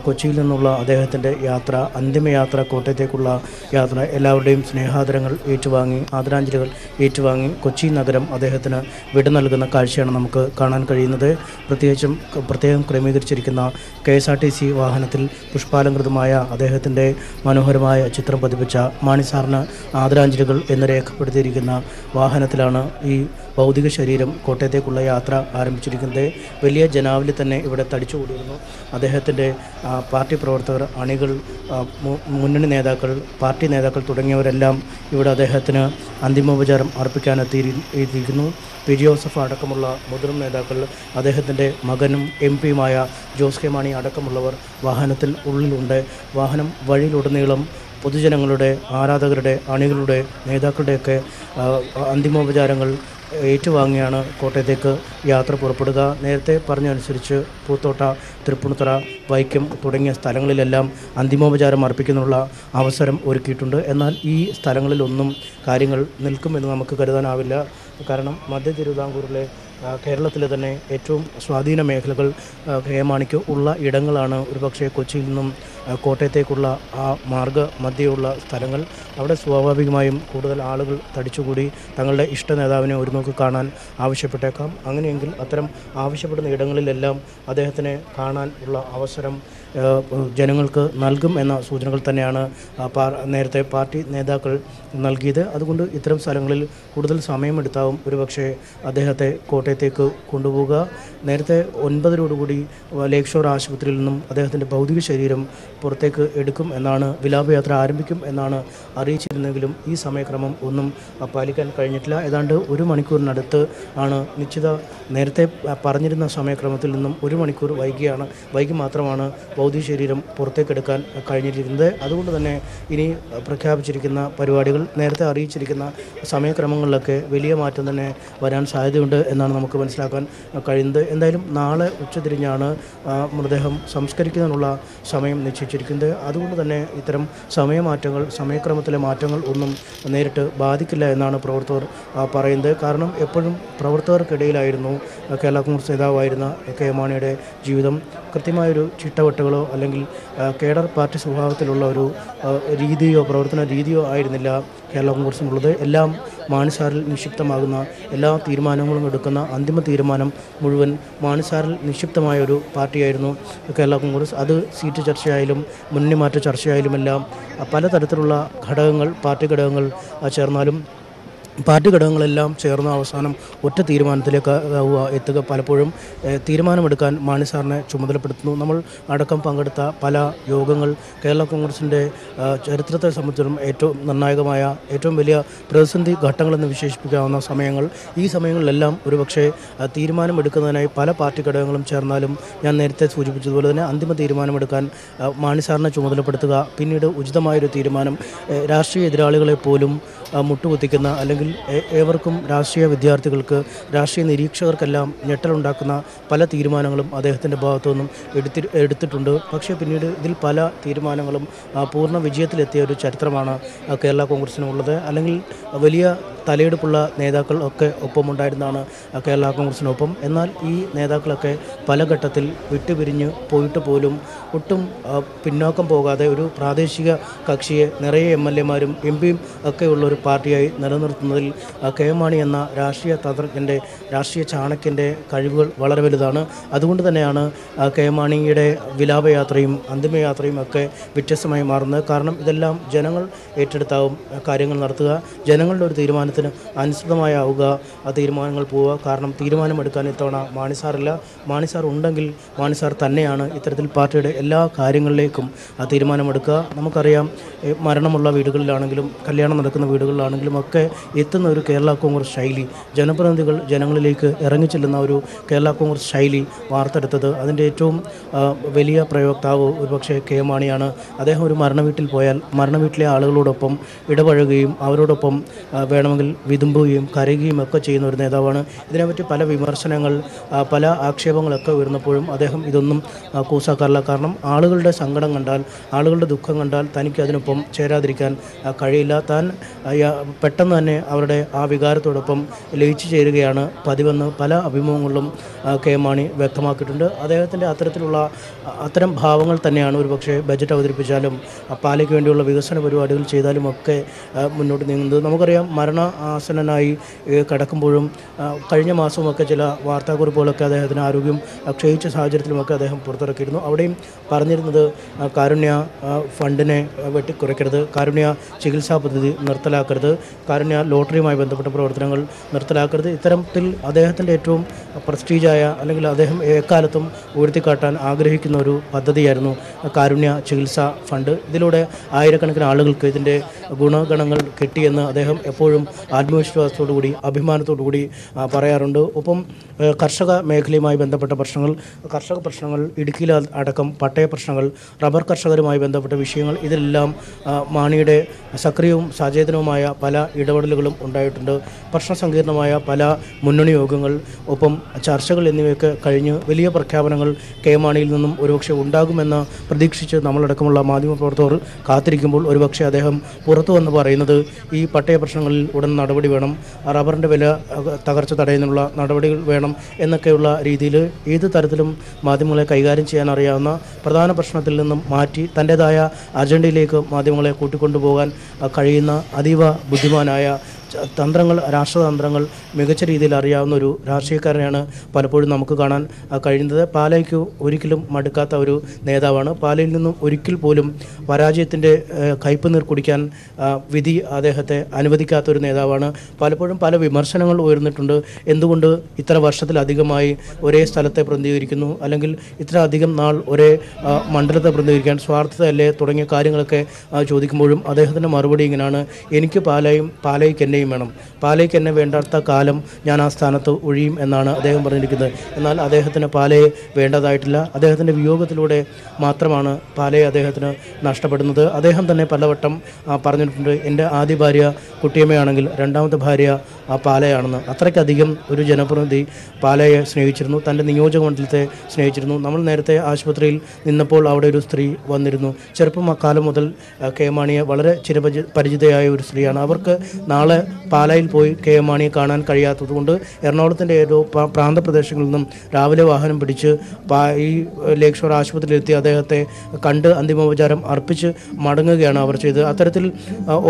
കൊച്ചിയിൽ നിന്നുള്ള അദ്ദേഹത്തിൻ്റെ യാത്ര, അന്തിമയാത്ര, കോട്ടയത്തേക്കുള്ള യാത്ര, എല്ലാവരുടെയും സ്നേഹാദരങ്ങൾ ഏറ്റുവാങ്ങി, ആദരാഞ്ജലികൾ ഏറ്റുവാങ്ങി കൊച്ചി നഗരം അദ്ദേഹത്തിന് വിട നൽകുന്ന കാഴ്ചയാണ് നമുക്ക് കാണാൻ കഴിയുന്നത്. പ്രത്യേകം ക്രമീകരിച്ചിരിക്കുന്ന KSRTC വാഹനത്തിൽ പുഷ്പാലങ്കൃതമായ അദ്ദേഹത്തിൻ്റെ മനോഹരമായ ചിത്രം പതിപ്പിച്ച മാണി സാറിന് ആദരാഞ്ജലികൾ എന്ന് രേഖപ്പെടുത്തിയിരിക്കുന്ന വാഹനത്തിലാണ് ഈ ഭൗതിക ശരീരം കോട്ടയത്തേക്കുള്ള യാത്ര ആരംഭിച്ചിരിക്കുന്നത്. വലിയ ജനാവലി തന്നെ ഇവിടെ തടിച്ചുകൂടിയിരുന്നു. അദ്ദേഹത്തിൻ്റെ പാർട്ടി പ്രവർത്തകർ, അണികൾ, മുന്നണി നേതാക്കൾ, പാർട്ടി നേതാക്കൾ തുടങ്ങിയവരെല്ലാം ഇവിടെ അദ്ദേഹത്തിന് അന്തിമോപചാരം അർപ്പിക്കാനെത്തിയിരിക്കുന്നു. PG ജോസഫ് അടക്കമുള്ള മുതിർന്ന നേതാക്കൾ, അദ്ദേഹത്തിൻ്റെ മകനും MP-യുമായ ജോസ് കെ മാണി അടക്കമുള്ളവർ വാഹനത്തിൽ ഉള്ളിലുണ്ട്. വാഹനം വഴിയിലുടനീളം പൊതുജനങ്ങളുടെ, ആരാധകരുടെ, അണികളുടെ, നേതാക്കളുടെയൊക്കെ അന്തിമോപചാരങ്ങൾ ഏറ്റുവാങ്ങിയാണ് കോട്ടയത്തേക്ക് യാത്ര പുറപ്പെടുക. നേരത്തെ പറഞ്ഞനുസരിച്ച് പൂത്തോട്ട, തൃപ്പൂണിത്തുറ, വൈക്കം തുടങ്ങിയ സ്ഥലങ്ങളിലെല്ലാം അന്തിമോപചാരം അർപ്പിക്കുന്നതിനുള്ള അവസരം ഒരുക്കിയിട്ടുണ്ട്. എന്നാൽ ഈ സ്ഥലങ്ങളിലൊന്നും കാര്യങ്ങൾ നിൽക്കുമെന്ന് നമുക്ക് കരുതാനാവില്ല. കാരണം മധ്യ തിരുവിതാംകൂറിലെ, കേരളത്തിലെ തന്നെ ഏറ്റവും സ്വാധീന മേഖലകൾ KM മാണിക്ക് ഉള്ള ഇടങ്ങളാണ് ഒരുപക്ഷെ കൊച്ചിയിൽ നിന്നും കോട്ടയത്തേക്കുള്ള ആ മാർഗ മധ്യയുള്ള സ്ഥലങ്ങൾ. അവിടെ സ്വാഭാവികമായും കൂടുതൽ ആളുകൾ തടിച്ചുകൂടി തങ്ങളുടെ ഇഷ്ട നേതാവിനെ ഒരു നോക്ക് കാണാൻ ആവശ്യപ്പെട്ടേക്കാം. അങ്ങനെയെങ്കിൽ അത്തരം ആവശ്യപ്പെടുന്ന ഇടങ്ങളിലെല്ലാം അദ്ദേഹത്തിനെ കാണാൻ ഉള്ള അവസരം ജനങ്ങൾക്ക് നൽകും എന്ന സൂചനകൾ തന്നെയാണ് നേരത്തെ പാർട്ടി നേതാക്കൾ നൽകിയത്. അതുകൊണ്ട് ഇത്തരം സ്ഥലങ്ങളിൽ കൂടുതൽ സമയമെടുത്താവും ഒരുപക്ഷെ അദ്ദേഹത്തെ കോട്ടയത്തേക്ക് കൊണ്ടുപോവുക. നേരത്തെ 9:00 ലേക്ക് ഷോർ ആശുപത്രിയിൽ നിന്നും അദ്ദേഹത്തിൻ്റെ ഭൗതിക ശരീരം പുറത്തേക്ക് എടുക്കും എന്നാണ്, വിലാപയാത്ര ആരംഭിക്കും എന്നാണ് അറിയിച്ചിരുന്നെങ്കിലും ഈ സമയക്രമം ഒന്നും പാലിക്കാൻ കഴിഞ്ഞിട്ടില്ല. ഏതാണ്ട് 1 മണിക്കൂറിനടുത്ത് ആണ് നിശ്ചിത നേരത്തെ പറഞ്ഞിരുന്ന സമയക്രമത്തിൽ നിന്നും 1 മണിക്കൂർ വൈകി മാത്രമാണ് ഭൗതിക ശരീരം പുറത്തേക്കെടുക്കാൻ കഴിഞ്ഞിരിക്കുന്നത്. അതുകൊണ്ട് തന്നെ ഇനി പ്രഖ്യാപിച്ചിരിക്കുന്ന പരിപാടികൾ, നേരത്തെ അറിയിച്ചിരിക്കുന്ന സമയക്രമങ്ങളിലൊക്കെ വലിയ മാറ്റം തന്നെ വരാൻ സാധ്യതയുണ്ട് എന്നാണ് നമുക്ക് മനസ്സിലാക്കാൻ കഴിയുന്നത്. എന്തായാലും നാളെ ഉച്ചതിരിഞ്ഞാണ് മൃതദേഹം സംസ്കരിക്കുന്നതിനുള്ള സമയം നിശ്ചയിച്ചിരിക്കുന്നത്. അറിയിച്ചിരിക്കുന്നത്. അതുകൊണ്ട് തന്നെ ഇത്തരം സമയക്രമത്തിലെ മാറ്റങ്ങൾ ഒന്നും നേരിട്ട് ബാധിക്കില്ല എന്നാണ് പ്രവർത്തകർ പറയുന്നത്. കാരണം എപ്പോഴും പ്രവർത്തകർക്കിടയിലായിരുന്നു കേരള കോൺഗ്രസ് നേതാവായിരുന്ന കെ മാണിയുടെ ജീവിതം. കൃത്യമായൊരു ചിട്ടവട്ടകളോ അല്ലെങ്കിൽ കേഡർ പാർട്ടി സ്വഭാവത്തിലുള്ള ഒരു രീതിയോ പ്രവർത്തന രീതിയോ ആയിരുന്നില്ല കേരള കോൺഗ്രസിനുള്ളത്. എല്ലാം മാണിസാറിൽ നിക്ഷിപ്തമാകുന്ന എല്ലാ തീരുമാനങ്ങളും എടുക്കുന്ന അന്തിമ തീരുമാനം മുഴുവൻ മാണിസാറിൽ നിക്ഷിപ്തമായ ഒരു പാർട്ടിയായിരുന്നു കേരള കോൺഗ്രസ്. അത് സീറ്റ് ചർച്ചയായാലും മുന്നണി മാറ്റ ചർച്ചയായാലുമെല്ലാം പലതരത്തിലുള്ള ഘടകങ്ങൾ പാർട്ടി ഘടകങ്ങൾ ചേർന്നാലും പാർട്ടി ഘടകങ്ങളെല്ലാം ചേർന്ന അവസാനം ഒറ്റ തീരുമാനത്തിലേക്ക് എത്തുക. പലപ്പോഴും തീരുമാനമെടുക്കാൻ മാണിസാറിനെ ചുമതലപ്പെടുത്തുന്നു. നമ്മൾ അടക്കം പങ്കെടുത്ത പല യോഗങ്ങൾ കേരള കോൺഗ്രസിൻ്റെ ചരിത്രത്തെ സംബന്ധിച്ചിടത്തോളം ഏറ്റവും നിർണായകമായ ഏറ്റവും വലിയ പ്രതിസന്ധി ഘട്ടങ്ങളെന്ന് വിശേഷിപ്പിക്കാവുന്ന സമയങ്ങൾ. ഈ സമയങ്ങളിലെല്ലാം ഒരുപക്ഷെ തീരുമാനമെടുക്കുന്നതിനായി പല പാർട്ടി ഘടകങ്ങളും ചേർന്നാലും ഞാൻ നേരത്തെ സൂചിപ്പിച്ചതുപോലെ തന്നെ അന്തിമ തീരുമാനമെടുക്കാൻ മാണിസാറിനെ ചുമതലപ്പെടുത്തുക, പിന്നീട് ഉചിതമായൊരു തീരുമാനം രാഷ്ട്രീയ എതിരാളികളെ പോലും മുട്ടുകുത്തിക്കുന്ന അല്ലെങ്കിൽ ഏവർക്കും രാഷ്ട്രീയ വിദ്യാർത്ഥികൾക്ക് രാഷ്ട്രീയ നിരീക്ഷകർക്കെല്ലാം ഞെട്ടലുണ്ടാക്കുന്ന പല തീരുമാനങ്ങളും അദ്ദേഹത്തിൻ്റെ ഭാഗത്തുനിന്നും എടുത്തിട്ടുണ്ട്. പക്ഷേ പിന്നീട് ഇതിൽ പല തീരുമാനങ്ങളും പൂർണ്ണ വിജയത്തിലെത്തിയ ഒരു ചരിത്രമാണ് കേരള കോൺഗ്രസിനുള്ളത്. അല്ലെങ്കിൽ വലിയ തലയെടുപ്പുള്ള നേതാക്കൾ ഒക്കെ ഒപ്പമുണ്ടായിരുന്നതാണ് കേരള കോൺഗ്രസിനൊപ്പം. എന്നാൽ ഈ നേതാക്കളൊക്കെ പല ഘട്ടത്തിൽ വിട്ടുപിരിഞ്ഞ് പോയിട്ട് പോലും ഒട്ടും പിന്നോക്കം പോകാതെ ഒരു പ്രാദേശിക കക്ഷിയെ നിറയെ MLA-മാരും MP-യും ഒക്കെയുള്ള ഒരു പാർട്ടിയായി നിലനിർത്തുന്നതിൽ കെ മാണി എന്ന രാഷ്ട്രീയ തന്ത്രജ്ഞൻ്റെ രാഷ്ട്രീയ ചാണക്യൻ്റെ കഴിവുകൾ വളരെ വലുതാണ്. അതുകൊണ്ട് തന്നെയാണ് കെ മാണിയുടെ വിലാപയാത്രയും അന്തിമയാത്രയും ഒക്കെ വ്യത്യസ്തമായി മാറുന്നത്. കാരണം ഇതെല്ലാം ജനങ്ങൾ ഏറ്റെടുത്താവും കാര്യങ്ങൾ നടത്തുക, ജനങ്ങളുടെ ഒരു തീരുമാനത്തിന് അനുസൃതമായാവുക, ആ തീരുമാനങ്ങൾ പോവുക. കാരണം തീരുമാനമെടുക്കാൻ ഇത്തവണ മാണിസാറില്ല. മാണിസാർ ഉണ്ടെങ്കിൽ മാണിസാർ തന്നെയാണ് ഇത്തരത്തിൽ പാർട്ടിയുടെ എല്ലാ കാര്യങ്ങളിലേക്കും ആ തീരുമാനമെടുക്കുക. നമുക്കറിയാം, മരണമുള്ള വീടുകളിലാണെങ്കിലും കല്യാണം നടക്കുന്ന വീടുകളിലാണെങ്കിലും ഒക്കെ എത്തുന്ന ഒരു കേരള കോൺഗ്രസ് ശൈലി, ജനപ്രതിനിധികൾ ജനങ്ങളിലേക്ക് ഇറങ്ങിച്ചെല്ലുന്ന ഒരു കേരള കോൺഗ്രസ് ശൈലി വാർത്തെടുത്തത് അതിൻ്റെ ഏറ്റവും വലിയ പ്രയോക്താവ് ഒരുപക്ഷെ കെ മാണിയാണ്. അദ്ദേഹം ഒരു മരണവീട്ടിൽ പോയാൽ മരണവീട്ടിലെ ആളുകളോടൊപ്പം ഇടപഴകുകയും അവരോടൊപ്പം വേണമെങ്കിൽ വിതുമ്പുകയും കരയുകയും ഒക്കെ ചെയ്യുന്ന ഒരു നേതാവാണ്. ഇതിനെപ്പറ്റി പല വിമർശനങ്ങൾ പല ആക്ഷേപങ്ങളൊക്കെ ഉയർന്നപ്പോഴും അദ്ദേഹം ഇതൊന്നും കൂസാക്കാറില്ല. കാരണം ആളുകളുടെ സങ്കടം കണ്ടാൽ ആളുകളുടെ ദുഃഖം കണ്ടാൽ തനിക്ക് അതിനൊപ്പം ചേരാതിരിക്കാൻ കഴിയില്ല. താൻ പെട്ടെന്ന് തന്നെ അവരുടെ ആ വികാരത്തോടൊപ്പം ലയിച്ചു ചേരുകയാണ് പതിവെന്ന് പല അഭിമുഖങ്ങളിലും കെ മാണി വ്യക്തമാക്കിയിട്ടുണ്ട്. അദ്ദേഹത്തിൻ്റെ അത്തരം ഭാവങ്ങൾ തന്നെയാണ് ഒരുപക്ഷെ ബജറ്റ് അവതരിപ്പിച്ചാലും പാലയ്ക്ക് വേണ്ടിയുള്ള വികസന പരിപാടികൾ ചെയ്താലും ഒക്കെ മുന്നോട്ട് നീങ്ങുന്നത്. നമുക്കറിയാം, മരണാസന്നനായി കിടക്കുമ്പോഴും കഴിഞ്ഞ മാസവുമൊക്കെ ചില വാർത്താക്കുറിപ്പുകളൊക്കെ അദ്ദേഹത്തിന് ആരോഗ്യം ക്ഷയിച്ച സാഹചര്യത്തിലുമൊക്കെ അദ്ദേഹം പുറത്തിറക്കിയിരുന്നു. അവിടെയും പറഞ്ഞിരുന്നത് കാരുണ്യ ഫണ്ടിനെ വെട്ടിക്കുറയ്ക്കരുത്, കാരുണ്യ ചികിത്സാ പദ്ധതി നിർത്തലാക്കരുത്, കാരുണ്യ ലോട്ടറിയുമായി ബന്ധപ്പെട്ട പ്രവർത്തനങ്ങൾ നിർത്തലാക്കരുത്. ഇത്തരത്തിൽ അദ്ദേഹത്തിൻ്റെ ഏറ്റവും പ്രസ്റ്റീജായ അല്ലെങ്കിൽ അദ്ദേഹം എക്കാലത്തും ഉയർത്തിക്കാട്ടാൻ ആഗ്രഹിക്കുന്ന ഒരു പദ്ധതിയായിരുന്നു കാരുണ്യ ചികിത്സാ ഫണ്ട്. ഇതിലൂടെ ആയിരക്കണക്കിന് ആളുകൾക്ക് ഇതിൻ്റെ ഗുണഗണങ്ങൾ കിട്ടിയെന്ന് അദ്ദേഹം എപ്പോഴും ആത്മവിശ്വാസത്തോടുകൂടി അഭിമാനത്തോടുകൂടി പറയാറുണ്ട്. ഒപ്പം കർഷക മേഖലയുമായി ബന്ധപ്പെട്ട കർഷക പ്രശ്നങ്ങൾ, ഇടുക്കിയിൽ അടക്കം പട്ടയ പ്രശ്നങ്ങൾ, റബ്ബർ കർഷകരുമായി ബന്ധപ്പെട്ട വിഷയങ്ങൾ, ഇതിലെല്ലാം മാണിയുടെ സക്രിയവും സചേതനവുമായ പല ഇടപെടലുകളും ഉണ്ടായിട്ടുണ്ട്. പ്രശ്നസങ്കീർണമായ പല മുന്നണി യോഗങ്ങൾ, ഒപ്പം ചർച്ചകൾ എന്നിവയൊക്കെ കഴിഞ്ഞ് വലിയ പ്രഖ്യാപനങ്ങൾ കെ മാണിയിൽ നിന്നും ഒരുപക്ഷെ ഉണ്ടാകുമെന്ന് പ്രതീക്ഷിച്ച് നമ്മളടക്കമുള്ള മാധ്യമപ്രവർത്തകർ കാത്തിരിക്കുമ്പോൾ ഒരുപക്ഷെ അദ്ദേഹം പുറത്തു വന്ന് പറയുന്നത് ഈ പട്ടയ പ്രശ്നങ്ങളിൽ ഉടൻ നടപടി വേണം, റബ്ബറിൻ്റെ വില തകർച്ച തടയുന്നതിനുള്ള നടപടികൾ വേണം എന്നൊക്കെയുള്ള രീതിയിൽ ഏത് തരത്തിലും മാധ്യമങ്ങളെ കൈകാര്യം ചെയ്യാൻ അറിയാവുന്ന പ്രധാന പ്രശ്നത്തിൽ നിന്നും മാറ്റി തൻ്റേതായ അജണ്ടയിലേക്ക് മാധ്യമങ്ങളെ കൂട്ടിക്കൊണ്ടുപോകാൻ കഴിയുന്ന അതീവ ബുദ്ധിമാനായ രാഷ്ട്രതന്ത്രങ്ങൾ മികച്ച രീതിയിൽ അറിയാവുന്ന ഒരു രാഷ്ട്രീയക്കാരനെയാണ് പലപ്പോഴും നമുക്ക് കാണാൻ കഴിയുന്നത്. പാലയ്ക്ക് ഒരിക്കലും മടുക്കാത്ത ഒരു നേതാവാണ്. പാലയിൽ നിന്നും ഒരിക്കൽ പോലും പരാജയത്തിൻ്റെ കയ്പുനീർ കുടിക്കാൻ വിധി അദ്ദേഹത്തെ അനുവദിക്കാത്ത ഒരു നേതാവാണ്. പലപ്പോഴും പല വിമർശനങ്ങൾ ഉയർന്നിട്ടുണ്ട്. എന്തുകൊണ്ട് ഇത്ര വർഷത്തിലധികമായി ഒരേ സ്ഥലത്തെ പ്രതിനിധീകരിക്കുന്നു, അല്ലെങ്കിൽ ഇത്ര അധികം നാൾ ഒരേ മണ്ഡലത്തെ പ്രതിനിധീകരിക്കാൻ സ്വാർത്ഥതയല്ലേ തുടങ്ങിയ കാര്യങ്ങളൊക്കെ ചോദിക്കുമ്പോഴും അദ്ദേഹത്തിൻ്റെ മറുപടി ഇങ്ങനെയാണ്: എനിക്ക് പാലയ്ക്ക് എന്നെയും പാലയും വേണം. പാലയ്ക്ക് എന്നെ വേണ്ടാത്ത കാലം ഞാൻ ആ സ്ഥാനത്ത് ഒഴിയും എന്നാണ് അദ്ദേഹം പറഞ്ഞിരിക്കുന്നത്. എന്നാൽ അദ്ദേഹത്തിന് പാലയെ വേണ്ടതായിട്ടില്ല. അദ്ദേഹത്തിൻ്റെ വിയോഗത്തിലൂടെ മാത്രമാണ് പാലയെ അദ്ദേഹത്തിന് നഷ്ടപ്പെടുന്നത്. അദ്ദേഹം തന്നെ പലവട്ടം പറഞ്ഞിട്ടുണ്ട്, എൻ്റെ ആദ്യ ഭാര്യ കുട്ടിയമ്മയാണെങ്കിൽ രണ്ടാമത്തെ ഭാര്യ പാലയാണെന്ന്. അത്രയ്ക്കധികം ഒരു ജനപ്രതിനിധി പാലയെ സ്നേഹിച്ചിരുന്നു, തൻ്റെ നിയോജകമണ്ഡലത്തെ സ്നേഹിച്ചിരുന്നു. നമ്മൾ നേരത്തെ ആശുപത്രിയിൽ നിന്നപ്പോൾ അവിടെ ഒരു സ്ത്രീ വന്നിരുന്നു. ചെറുപ്പം അക്കാലം മുതൽ കെ എം മാണിയെ വളരെ ചിരപരിചിതയായ ഒരു സ്ത്രീയാണ്. അവർക്ക് നാളെ പാലായിൽ പോയി കെ എം മാണിയെ കാണാൻ കഴിയാത്തതുകൊണ്ട് എറണാകുളത്തിൻ്റെ ഏതോ പ്രാന്തപ്രദേശങ്ങളിൽ നിന്നും രാവിലെ വാഹനം പിടിച്ച് ഈ ലേക്ക് ഷോർ ആശുപത്രിയിലെത്തി അദ്ദേഹത്തെ കണ്ട് അന്തിമോപചാരം അർപ്പിച്ച് മടങ്ങുകയാണ് അവർ ചെയ്തത്. അത്തരത്തിൽ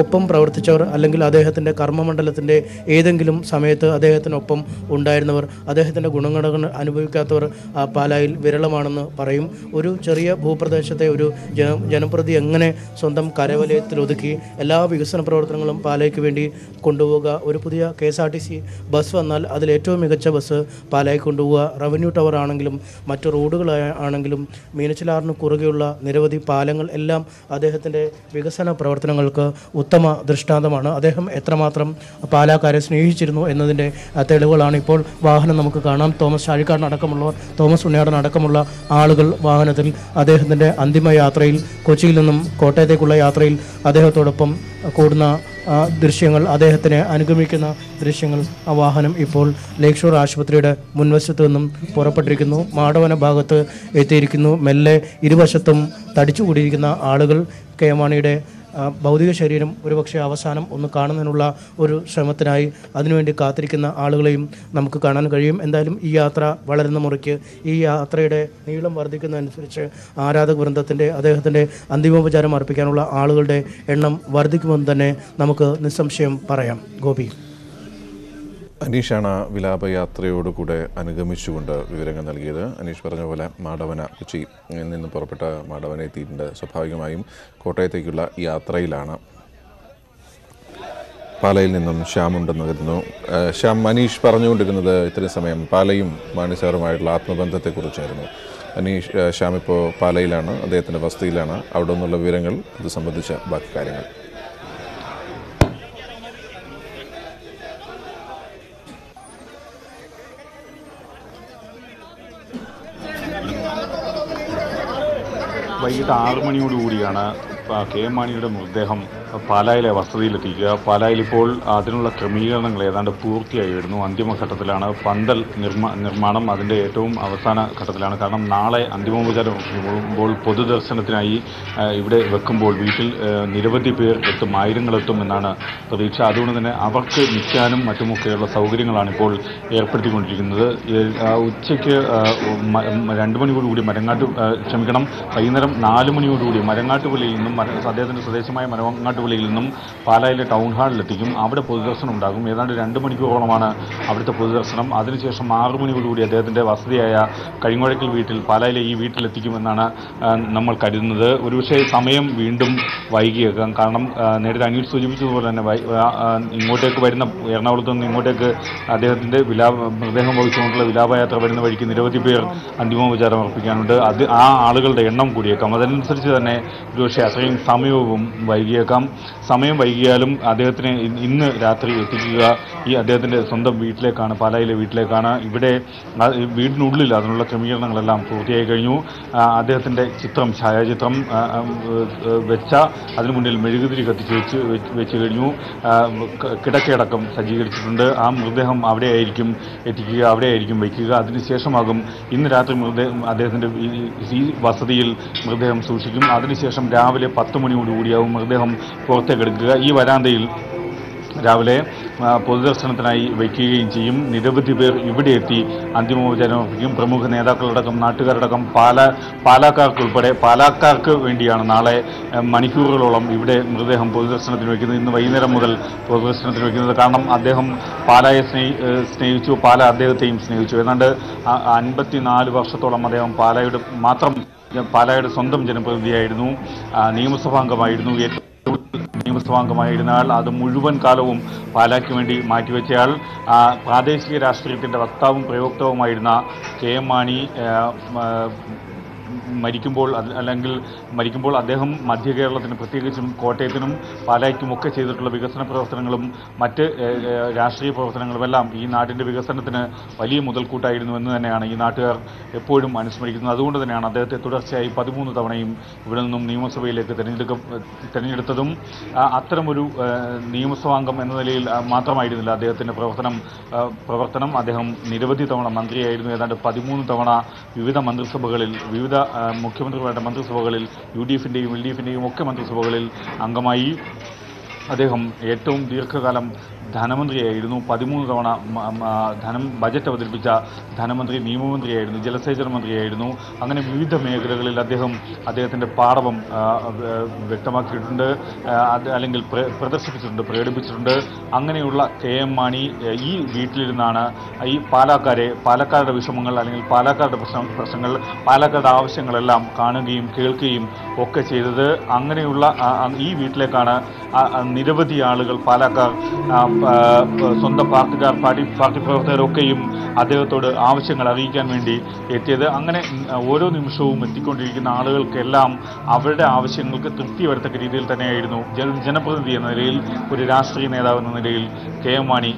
ഒപ്പം പ്രവർത്തിച്ചവർ അല്ലെങ്കിൽ അദ്ദേഹത്തിൻ്റെ കർമ്മമണ്ഡലത്തിൻ്റെ ഏതെങ്കിലും സമയത്ത് അദ്ദേഹത്തിനൊപ്പം ഉണ്ടായിരുന്നവർ, അദ്ദേഹത്തിൻ്റെ ഗുണഗണങ്ങൾ അനുഭവിക്കാത്തവർ പാലായിൽ വിരളമാണെന്ന് പറയും. ഒരു ചെറിയ ഭൂപ്രദേശത്തെ ഒരു ജനപ്രതി എങ്ങനെ സ്വന്തം കരവലയത്തിൽ ഒതുക്കി എല്ലാ വികസന പ്രവർത്തനങ്ങളും പാലയ്ക്ക് വേണ്ടി കൊണ്ടുപോവുക, ഒരു പുതിയ KSRTC ബസ് വന്നാൽ അതിലേറ്റവും മികച്ച ബസ് പാലായി കൊണ്ടുപോവുക, റവന്യൂ ടവർ ആണെങ്കിലും മറ്റു റോഡുകളാണെങ്കിലും മീനച്ചിലാറിന് കുറുകെയുള്ള നിരവധി പാലങ്ങൾ എല്ലാം അദ്ദേഹത്തിൻ്റെ വികസന പ്രവർത്തനങ്ങൾക്ക് ഉത്തമ ദൃഷ്ടാന്തമാണ്. അദ്ദേഹം എത്രമാത്രം പാലാക്കാരെ സ്നേഹിച്ചിരുന്നു എന്നതിൻ്റെ തെളിവുകളാണ് ഇപ്പോൾ വാഹനം നമുക്ക് കാണാം. തോമസ് ചാഴിക്കാടനടക്കമുള്ളവർ, തോമസ് ഉണ്ണിയാടനടക്കമുള്ള ആളുകൾ വാഹനത്തിൽ അദ്ദേഹത്തിൻ്റെ അന്തിമ യാത്രയിൽ, കൊച്ചിയിൽ നിന്നും കോട്ടയത്തേക്കുള്ള യാത്രയിൽ അദ്ദേഹത്തോടൊപ്പം കൂടുന്ന ദൃശ്യങ്ങൾ, അദ്ദേഹത്തിനെ അനുഗമിക്കുന്ന ദൃശ്യങ്ങൾ ആ വാഹനം ഇപ്പോൾ ലേക്ക് ഷോർ ആശുപത്രിയുടെ മുൻവശത്തു നിന്നും പുറപ്പെട്ടിരിക്കുന്നു. മാടവന ഭാഗത്ത് എത്തിയിരിക്കുന്നു. മെല്ലെ ഇരുവശത്തും തടിച്ചുകൂടിയിരിക്കുന്ന ആളുകൾ കെ എം മാണിയുടെ ഭൗതിക ശരീരം ഒരുപക്ഷെ അവസാനം ഒന്ന് കാണുന്നതിനുള്ള ഒരു ശ്രമത്തിനായി അതിനുവേണ്ടി കാത്തിരിക്കുന്ന ആളുകളെയും നമുക്ക് കാണാൻ കഴിയും. എന്തായാലും ഈ യാത്ര വളരുന്ന മുറയ്ക്ക്, ഈ യാത്രയുടെ നീളം വർദ്ധിക്കുന്നതനുസരിച്ച് ആരാധക വൃന്ദത്തിൻ്റെ, അദ്ദേഹത്തിൻ്റെ അന്തിമോപചാരം അർപ്പിക്കാനുള്ള ആളുകളുടെ എണ്ണം വർദ്ധിക്കുമെന്ന് തന്നെ നമുക്ക് നിസ്സംശയം പറയാം. ഗോപി, അനീഷാണ് വിലാപയാത്രയോടുകൂടെ അനുഗമിച്ചുകൊണ്ട് വിവരങ്ങൾ നൽകിയത്. അനീഷ് പറഞ്ഞ പോലെ മാടവന, കൊച്ചിയിൽ നിന്ന് പുറപ്പെട്ട മാടവന എത്തിയിട്ടുണ്ട്. സ്വാഭാവികമായും കോട്ടയത്തേക്കുള്ള യാത്രയിലാണ്. പാലയിൽ നിന്നും ശ്യാം ഉണ്ടെന്ന് കരുതുന്നു. ശ്യാം, അനീഷ് പറഞ്ഞുകൊണ്ടിരുന്നത് ഇത്രയും സമയം പാലയും മാണി സാറുമായിട്ടുള്ള ആത്മബന്ധത്തെക്കുറിച്ചായിരുന്നു. ശ്യാം ഇപ്പോൾ പാലയിലാണ്, അദ്ദേഹത്തിൻ്റെ വസതിയിലാണ്. അവിടെ നിന്നുള്ള വിവരങ്ങൾ, ഇത് സംബന്ധിച്ച ബാക്കി കാര്യങ്ങൾ. വൈകിട്ട് 6 മണിയോടുകൂടിയാണ് കെ എം മാണിയുടെ മൃതദേഹം പാലായിലെ വസതിയിലെത്തിക്കുക. പാലായിൽ ഇപ്പോൾ അതിനുള്ള ക്രമീകരണങ്ങൾ ഏതാണ്ട് പൂർത്തിയായി വരുന്നു. അന്തിമഘട്ടത്തിലാണ്. പന്തൽ നിർമ്മാണം അതിൻ്റെ ഏറ്റവും അവസാന ഘട്ടത്തിലാണ്. കാരണം നാളെ അന്തിമോപചാരം വെക്കുമ്പോൾ പൊതുദർശനത്തിനായി ഇവിടെ വെക്കുമ്പോൾ വീട്ടിൽ നിരവധി പേർ എത്തും, ആയിരങ്ങളെത്തും എന്നാണ് പ്രതീക്ഷ. അതുകൊണ്ട് തന്നെ അവർക്ക് നിൽക്കാനും മറ്റുമൊക്കെയുള്ള സൗകര്യങ്ങളാണ് ഇപ്പോൾ ഏർപ്പെടുത്തിക്കൊണ്ടിരിക്കുന്നത്. ഉച്ചയ്ക്ക് 2 മണിയോടുകൂടി വൈകുന്നേരം 4 മണിയോടുകൂടി മരങ്ങാട്ടുപള്ളിയിൽ നിന്നും, അദ്ദേഹത്തിൻ്റെ സ്വദേശമായ മരങ്ങാട്ടുപള്ളിയിൽ നിന്നും പാലായിലെ ടൗൺ ഹാളിലെത്തിക്കും. അവിടെ പൊതുദർശനം ഉണ്ടാകും. ഏതാണ്ട് 2 മണിക്കൂറോളമാണ് അവിടുത്തെ പൊതുദർശനം. അതിനുശേഷം 6 മണിയോടുകൂടി അദ്ദേഹത്തിൻ്റെ വസതിയായ കരിങ്ങോഴക്കൽ വീട്ടിൽ, പാലായിലെ ഈ വീട്ടിലെത്തിക്കുമെന്നാണ് നമ്മൾ കരുതുന്നത്. ഒരുപക്ഷെ സമയം വീണ്ടും വൈകിയേക്കാം. കാരണം നേരത്തെ അനീഷ് സൂചിപ്പിച്ചതുപോലെ തന്നെ ഇങ്ങോട്ടേക്ക് വരുന്ന, എറണാകുളത്ത് നിന്ന് ഇങ്ങോട്ടേക്ക് അദ്ദേഹത്തിൻ്റെ മൃതദേഹം വഹിച്ചുകൊണ്ടുള്ള വിലാപയാത്ര വരുന്ന വഴിക്ക് നിരവധി പേർ അന്തിമോപചാരം അർപ്പിക്കാനുണ്ട്. ആ ആളുകളുടെ എണ്ണം കൂടിയേക്കാം. അതനുസരിച്ച് തന്നെ ഒരുപക്ഷെ അത്രയും സമയവും വൈകിയേക്കാം. സമയം വൈകിയാലും അദ്ദേഹത്തിനെ ഇന്ന് രാത്രി എത്തിക്കുക ഈ അദ്ദേഹത്തിൻ്റെ സ്വന്തം വീട്ടിലേക്കാണ്, പാലായിലെ വീട്ടിലേക്കാണ്. ഇവിടെ വീടിനുള്ളിൽ അതിനുള്ള ക്രമീകരണങ്ങളെല്ലാം പൂർത്തിയായി കഴിഞ്ഞു. അദ്ദേഹത്തിൻ്റെ ഛായാചിത്രം വെച്ച അതിനു മുന്നിൽ മെഴുകുതിരി കത്തിച്ച് വെച്ച് കഴിഞ്ഞു. കിടക്കയടക്കം സജ്ജീകരിച്ചിട്ടുണ്ട്. ആ മൃതദേഹം അവിടെയായിരിക്കും എത്തിക്കുക, അവിടെയായിരിക്കും വയ്ക്കുക. അതിനുശേഷമാകും ഇന്ന് രാത്രി അദ്ദേഹത്തിൻ്റെ ഈ വസതിയിൽ മൃതദേഹം സൂക്ഷിക്കും. അതിനുശേഷം രാവിലെ 10 മണിയോടുകൂടിയാവും മൃതദേഹം പുറത്തേക്കെടുക്കുക. ഈ വരാന്തയിൽ രാവിലെ പൊതുദർശനത്തിനായി വയ്ക്കുകയും ചെയ്യും. നിരവധി പേർ ഇവിടെ എത്തി അന്തിമോപചാരം അർപ്പിക്കും. പ്രമുഖ നേതാക്കളടക്കം, നാട്ടുകാരടക്കം, പാലാക്കാർക്ക് വേണ്ടിയാണ് നാളെ മണിക്കൂറുകളോളം ഇവിടെ മൃതദേഹം പൊതുദർശനത്തിന് വയ്ക്കുന്നത്. ഇന്ന് വൈകുന്നേരം മുതൽ പൊതുദർശനത്തിന് വയ്ക്കുന്നത്. കാരണം അദ്ദേഹം പാലായെ സ്നേഹിച്ചു, പാല അദ്ദേഹത്തെയും സ്നേഹിച്ചു. ഏതാണ്ട് 54 വർഷത്തോളം അദ്ദേഹം പാലായുടെ സ്വന്തം ജനപ്രതിനിധിയായിരുന്നു, നിയമസഭാംഗമായിരുന്നു. നിയമസഭാംഗമായിരുന്നയാൾ, അത് മുഴുവൻ കാലവും പാലായ്ക്ക് വേണ്ടി മാറ്റിവെച്ചയാൾ, പ്രാദേശിക രാഷ്ട്രീയത്തിൻ്റെ വക്താവും പ്രയോക്താവുമായിരുന്ന കെ എം മാണി മരിക്കുമ്പോൾ അദ്ദേഹം മധ്യ കേരളത്തിന് പ്രത്യേകിച്ചും കോട്ടയത്തിനും പാലായ്ക്കുമൊക്കെ ചെയ്തിട്ടുള്ള വികസന പ്രവർത്തനങ്ങളും മറ്റ് രാഷ്ട്രീയ പ്രവർത്തനങ്ങളുമെല്ലാം ഈ നാടിൻ്റെ വികസനത്തിന് വലിയ മുതൽക്കൂട്ടായിരുന്നു എന്ന് തന്നെയാണ് ഈ നാട്ടുകാർ എപ്പോഴും അനുസ്മരിക്കുന്നത്. അതുകൊണ്ട് തന്നെയാണ് അദ്ദേഹത്തെ തുടർച്ചയായി 13 തവണയും ഇവിടെ നിന്നും നിയമസഭയിലേക്ക് തിരഞ്ഞെടുത്തതും. അത്തരമൊരു നിയമസഭാംഗം എന്ന നിലയിൽ മാത്രമായിരുന്നില്ല അദ്ദേഹത്തിൻ്റെ പ്രവർത്തനം. അദ്ദേഹം നിരവധി തവണ മന്ത്രിയായിരുന്നു. ഏതാണ്ട് 13 തവണ വിവിധ മന്ത്രിസഭകളിൽ, വിവിധ മുഖ്യമന്ത്രിമാരുടെ മന്ത്രിസഭകളിൽ, UDF-ൻ്റെയും LDF-ൻ്റെയും ഒക്കെ മന്ത്രിസഭകളിൽ അംഗമായി. അദ്ദേഹം ഏറ്റവും ദീർഘകാലം ധനമന്ത്രിയായിരുന്നു. 13 തവണ ബജറ്റ് അവതരിപ്പിച്ച ധനമന്ത്രി, നിയമമന്ത്രിയായിരുന്നു, ജലസേചന മന്ത്രിയായിരുന്നു. അങ്ങനെ വിവിധ മേഖലകളിൽ അദ്ദേഹത്തിൻ്റെ പാടവം വ്യക്തമാക്കിയിട്ടുണ്ട്, അല്ലെങ്കിൽ പ്രദർശിപ്പിച്ചിട്ടുണ്ട്, പ്രകടിപ്പിച്ചിട്ടുണ്ട്. അങ്ങനെയുള്ള KM മാണി ഈ വീട്ടിലിരുന്നാണ് ഈ പാലക്കാരുടെ വിഷമങ്ങൾ, അല്ലെങ്കിൽ പാലക്കാരുടെ പ്രശ്നങ്ങൾ, പാലക്കാരുടെ ആവശ്യങ്ങളെല്ലാം കാണുകയും കേൾക്കുകയും ഒക്കെ ചെയ്തത്. അങ്ങനെയുള്ള ഈ വീട്ടിലേക്കാണ് നിരവധി ആളുകൾ, പാലക്കാർ, സ്വന്തം പാർട്ടിക്കാർ, പാർട്ടി പ്രവർത്തകരൊക്കെയും അദ്ദേഹത്തോട് ആവശ്യങ്ങൾ അറിയിക്കാൻ വേണ്ടി എത്തിയത്. അങ്ങനെ ഓരോ നിമിഷവും എത്തിക്കൊണ്ടിരിക്കുന്ന ആളുകൾക്കെല്ലാം അവരുടെ ആവശ്യങ്ങൾക്ക് തൃപ്തി വരത്തക്ക രീതിയിൽ തന്നെയായിരുന്നു ജനപ്രതിനിധി എന്ന നിലയിൽ, ഒരു രാഷ്ട്രീയ നേതാവ് എന്ന നിലയിൽ KM മാണി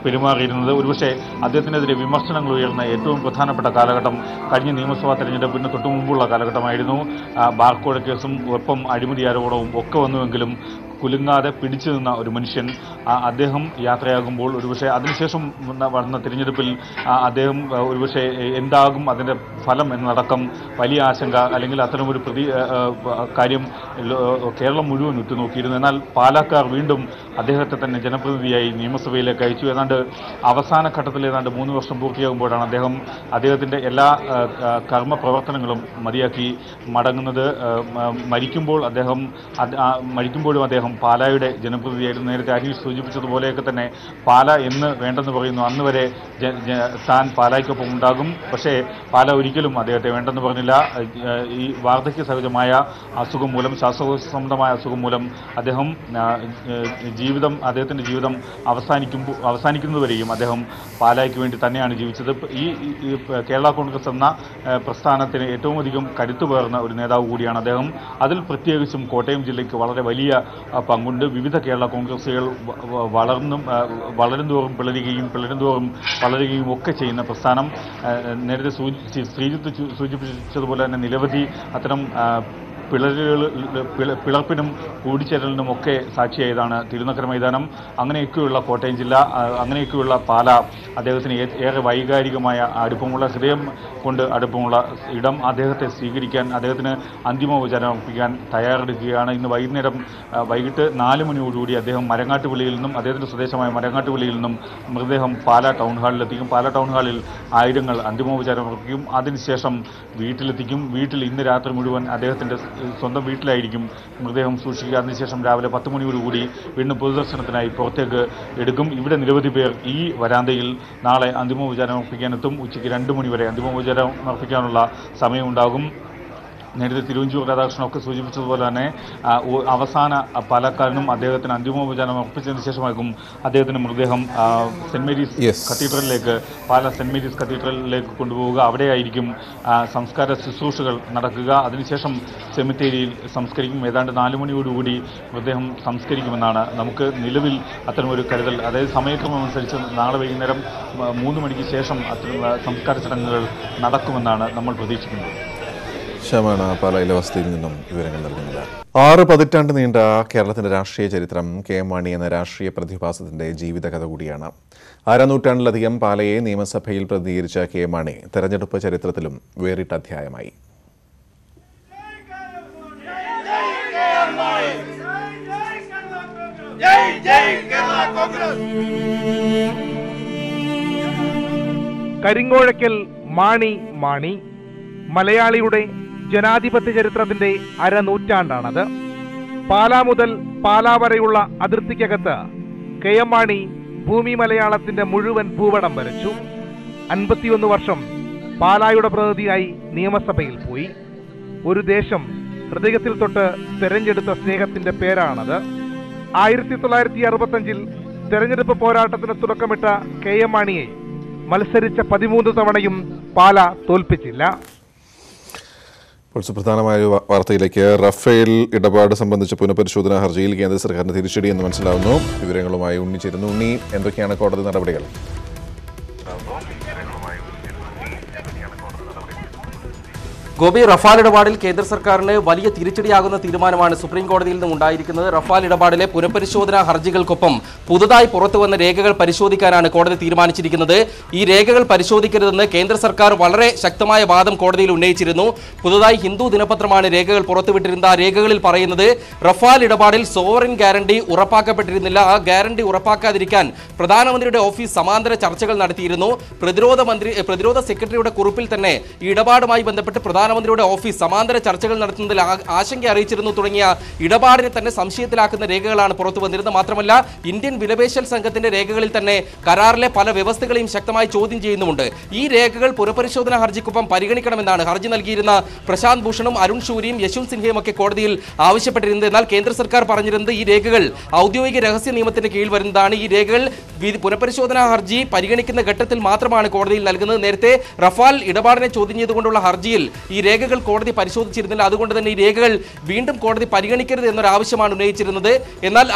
പെരുമാറിയിരുന്നത്. ഒരുപക്ഷെ അദ്ദേഹത്തിനെതിരെ വിമർശനങ്ങൾ ഉയർന്ന ഏറ്റവും പ്രധാനപ്പെട്ട കാലഘട്ടം കഴിഞ്ഞ നിയമസഭാ തെരഞ്ഞെടുപ്പിന് തൊട്ടു മുമ്പുള്ള കാലഘട്ടമായിരുന്നു. ബാർക്കോഴ കേസും ഒപ്പം അഴിമതി ആരോപണവും ഒക്കെ വന്നുവെങ്കിലും കുലുങ്ങാതെ പിടിച്ചു നിന്ന ഒരു മനുഷ്യൻ. അദ്ദേഹം യാത്രയാകുമ്പോൾ ഒരുപക്ഷെ അതിനുശേഷം വന്ന തിരഞ്ഞെടുപ്പിൽ അദ്ദേഹം ഒരുപക്ഷെ എന്താകും അതിൻ്റെ ഫലം എന്നടക്കം വലിയ ആശങ്ക, അല്ലെങ്കിൽ അത്തരമൊരു കാര്യം കേരളം മുഴുവൻ ഉറ്റുനോക്കിയിരുന്നു. എന്നാൽ പാലക്കാർ വീണ്ടും അദ്ദേഹത്തെ തന്നെ ജനപ്രതിനിധിയായി നിയമസഭയിലേക്ക് അയച്ചു. ഏതാണ്ട് അവസാന ഘട്ടത്തിൽ 3 വർഷം പൂർത്തിയാകുമ്പോഴാണ് അദ്ദേഹത്തിൻ്റെ എല്ലാ കർമ്മ പ്രവർത്തനങ്ങളും മതിയാക്കി മടങ്ങുന്നത്. മരിക്കുമ്പോഴും അദ്ദേഹം പാലായുടെ ജനപ്രതിനിധിയായിരുന്നു. നേരത്തെ അനീഷ് സൂചിപ്പിച്ചതുപോലെയൊക്കെ തന്നെ പാല എന്ന് വേണ്ടെന്ന് പറയുന്നു, അന്ന് വരെ താൻ പാലായ്ക്കൊപ്പം ഉണ്ടാകും. പക്ഷേ പാല ഒരിക്കലും അദ്ദേഹത്തെ വേണ്ടെന്ന് പറഞ്ഞില്ല. ഈ വാർദ്ധക്യ സഹജമായ അസുഖം മൂലം, ശ്വാസകോശ സംബന്ധമായ അസുഖം മൂലം അദ്ദേഹത്തിൻ്റെ ജീവിതം അവസാനിക്കുന്നതുവരെയും അദ്ദേഹം പാലായ്ക്ക് വേണ്ടി തന്നെയാണ് ജീവിച്ചത്. ഈ കേരള കോൺഗ്രസ് എന്ന പ്രസ്ഥാനത്തിന് ഏറ്റവും അധികം കരുത്തു പകർന്ന ഒരു നേതാവ് കൂടിയാണ് അദ്ദേഹം. അതിൽ പ്രത്യേകിച്ചും കോട്ടയം ജില്ലയ്ക്ക് വളരെ വലിയ പങ്കുണ്ട്. വിവിധ കേരള കോൺഗ്രസുകൾ വളരുന്തോറും വളരുകയും ഒക്കെ ചെയ്യുന്ന പ്രസ്ഥാനം. നേരത്തെ ശ്രീജിത്ത് സൂചിപ്പിച്ചതുപോലെ തന്നെ നിരവധി അത്തരം പിളർപ്പിനും കൂടിച്ചേരലിനും ഒക്കെ സാക്ഷിയായതാണ് തിരുനക്കര മൈതാനം. അങ്ങനെയൊക്കെയുള്ള കോട്ടയം ജില്ല, അങ്ങനെയൊക്കെയുള്ള പാല അദ്ദേഹത്തിന് ഏറെ വൈകാരികമായ അടുപ്പമുള്ള, ഹൃദയം കൊണ്ട് അടുപ്പമുള്ള ഇടം. അദ്ദേഹത്തെ സ്വീകരിക്കാൻ, അദ്ദേഹത്തിന് അന്തിമോപചാരം അർപ്പിക്കാൻ തയ്യാറെടുക്കുകയാണ്. ഇന്ന് വൈകിട്ട് 4 മണിയോടുകൂടി അദ്ദേഹം മരങ്ങാട്ടുപള്ളിയിൽ നിന്നും, അദ്ദേഹത്തിൻ്റെ സ്വദേശമായ മരങ്ങാട്ടുപള്ളിയിൽ നിന്നും മൃതദേഹം പാല ടൗൺ ഹാളിലെത്തിക്കും. പാല ടൗൺ ഹാളിൽ ആയിരങ്ങൾ അന്തിമോപചാരം അർപ്പിക്കും. അതിനുശേഷം വീട്ടിലെത്തിക്കും. വീട്ടിൽ ഇന്ന് രാത്രി മുഴുവൻ അദ്ദേഹത്തിൻ്റെ സ്വന്തം വീട്ടിലായിരിക്കും മൃതദേഹം സൂക്ഷിക്കുക. അതിനുശേഷം രാവിലെ 10 മണിയോടുകൂടി വീണ്ടും പൊതുദർശനത്തിനായി പുറത്തേക്ക് എടുക്കും. ഇവിടെ നിരവധി പേർ ഈ വരാന്തയിൽ നാളെ അന്തിമോപചാരം അർപ്പിക്കാനെത്തും. ഉച്ചയ്ക്ക് 2 മണിവരെ അന്തിമോപചാരം അർപ്പിക്കാനുള്ള സമയമുണ്ടാകും. നേരത്തെ തിരുവഞ്ചൂർ രാധാകൃഷ്ണനൊക്കെ സൂചിപ്പിച്ചതുപോലെ തന്നെ അവസാന പാലക്കാരനും അദ്ദേഹത്തിന് അന്തിമോപചാരം അർപ്പിച്ചതിന് ശേഷമായിരിക്കും അദ്ദേഹത്തിന് മൃതദേഹം സെൻറ് മേരീസ് കത്തീഡ്രലിലേക്ക്, പാല സെൻറ് മേരീസ് കത്തീഡ്രലിലേക്ക് കൊണ്ടുപോവുക. അവിടെയായിരിക്കും സംസ്കാര ശുശ്രൂഷകൾ നടക്കുക. അതിനുശേഷം സെമിത്തേരിയിൽ സംസ്കരിക്കും. ഏതാണ്ട് 4 മണിയോടുകൂടി മൃതദേഹം സംസ്കരിക്കുമെന്നാണ് നമുക്ക് നിലവിൽ അത്തരമൊരു കരുതൽ. അതായത് സമയക്രമമനുസരിച്ച് നാളെ വൈകുന്നേരം 3 മണിക്ക് ശേഷം അത്തരം സംസ്കാര ചടങ്ങുകൾ നടക്കുമെന്നാണ് നമ്മൾ പ്രതീക്ഷിക്കുന്നത്. ശ്യാമാണ് പാലായിലെ വസതിയിൽ നിന്നും വിവരങ്ങൾ നൽകുന്നത്. 6 പതിറ്റാണ്ട് നീണ്ട കേരളത്തിന്റെ രാഷ്ട്രീയ ചരിത്രം KM മാണി എന്ന രാഷ്ട്രീയ പ്രതിഭാസത്തിന്റെ ജീവിതകഥ കൂടിയാണ്. 6 നൂറ്റാണ്ടിലധികം പാലയെ നിയമസഭയിൽ പ്രതിനിധീകരിച്ച KM മാണി തെരഞ്ഞെടുപ്പ് ചരിത്രത്തിലും വേറിട്ട അധ്യായമായി. കരിങ്ങോഴക്കൽ മാണി മലയാളിയുടെ ജനാധിപത്യ ചരിത്രത്തിന്റെ 1/2 നൂറ്റാണ്ടാണത്. പാലാ മുതൽ പാലാ വരെയുള്ള അതിർത്തിക്കകത്ത് KM മാണി ഭൂമി മലയാളത്തിന്റെ മുഴുവൻ ഭൂപടം വരച്ചു. 51 വർഷം പാലായുടെ പ്രതിനിധിയായി നിയമസഭയിൽ പോയി. ഒരു ദേശം ഹൃദയത്തിൽ തൊട്ട് തെരഞ്ഞെടുത്ത സ്നേഹത്തിന്റെ പേരാണത്. 1965 തെരഞ്ഞെടുപ്പ് പോരാട്ടത്തിന് തുടക്കമിട്ട KM മാണിയെ മത്സരിച്ച 13 തവണയും പാല തോൽപ്പിച്ചില്ല. ഇപ്പോൾ സുപ്രധാനമായ വാർത്തയിലേക്ക് റഫേൽ ഇടപാട് സംബന്ധിച്ച പുനഃപരിശോധനാ ഹർജിയിൽ കേന്ദ്ര സർക്കാരിന് തിരിച്ചടി എന്ന് മനസ്സിലാവുന്നു. വിവരങ്ങളുമായി ഉണ്ണി ചേരുന്നു. ഉണ്ണി, എന്തൊക്കെയാണ് കോടതി നടപടികൾ? ഗോപി, റഫാൽ ഇടപാടിൽ കേന്ദ്ര സർക്കാരിന് വലിയ തിരിച്ചടിയാകുന്ന തീരുമാനമാണ് സുപ്രീം കോടതിയിൽ നിന്നും ഉണ്ടായിരിക്കുന്നത്. റഫാൽ ഇടപാടിലെ പുനഃപരിശോധനാ ഹർജികൾക്കൊപ്പം പുതുതായി പുറത്തുവന്ന രേഖകൾ പരിശോധിക്കാനാണ് കോടതി തീരുമാനിച്ചിരിക്കുന്നത്. ഈ രേഖകൾ പരിശോധിക്കരുതെന്ന് കേന്ദ്ര സർക്കാർ വളരെ ശക്തമായ വാദം കോടതിയിൽ ഉന്നയിച്ചിരുന്നു. പുതുതായി ഹിന്ദു ദിനപത്രമാണ് രേഖകൾ പുറത്തുവിട്ടിരുന്നത്. ആ രേഖകളിൽ പറയുന്നത് റഫാൽ ഇടപാടിൽ സോവറിൻ ഗ്യാരണ്ടി ഉറപ്പാക്കപ്പെട്ടിരുന്നില്ല. ആ ഗ്യാരണ്ടി ഉറപ്പാക്കാതിരിക്കാൻ പ്രധാനമന്ത്രിയുടെ ഓഫീസ് സമാന്തര ചർച്ചകൾ നടത്തിയിരുന്നു. പ്രതിരോധ സെക്രട്ടറിയുടെ കുറിപ്പിൽ തന്നെ ഈ ഇടപാടുമായി ബന്ധപ്പെട്ട് പ്രധാനമന്ത്രിയുടെ ഓഫീസ് സമാന്തര ചർച്ചകൾ നടത്തുന്നതിൽ ആശങ്ക അറിയിച്ചിരുന്നു. തുടങ്ങിയ ഇടപാടിനെ തന്നെ സംശയത്തിലാക്കുന്ന രേഖകളാണ് പുറത്തു വന്നിരുന്നത്. മാത്രമല്ല, ഇന്ത്യൻ വിലപേശൽ സംഘത്തിന്റെ രേഖകളിൽ തന്നെ കരാറിലെ പല വ്യവസ്ഥകളെയും ശക്തമായി ചോദ്യം ചെയ്യുന്നുമുണ്ട്. ഈ രേഖകൾ പുനഃപരിശോധനാ ഹർജിക്കൊപ്പം പരിഗണിക്കണമെന്നാണ് ഹർജി നൽകിയിരുന്ന പ്രശാന്ത് ഭൂഷണും അരുൺ ഷൂരിയും യശ്വന്ത് സിൻഹയും ഒക്കെ കോടതിയിൽ ആവശ്യപ്പെട്ടിരുന്നത്. എന്നാൽ കേന്ദ്ര സർക്കാർ പറഞ്ഞിരുന്നത് ഈ രേഖകൾ ഔദ്യോഗിക രഹസ്യ നിയമത്തിന്റെ കീഴിൽ വരുന്നതാണ്. ഈ രേഖകൾ പുനഃപരിശോധനാ ഹർജി പരിഗണിക്കുന്ന ഘട്ടത്തിൽ മാത്രമാണ് കോടതിയിൽ നൽകുന്നത്. നേരത്തെ റഫാൽ ഇടപാടിനെ ചോദ്യം ചെയ്തുകൊണ്ടുള്ള ഹർജിയിൽ ഈ രേഖകൾ കോടതി പരിശോധിച്ചിരുന്നില്ല. അതുകൊണ്ട് തന്നെ ഈ രേഖകൾ വീണ്ടും കോടതി പരിഗണിക്കരുത് എന്നൊരു ആവശ്യമാണ് ഉന്നയിച്ചിരുന്നത്. എന്നാൽ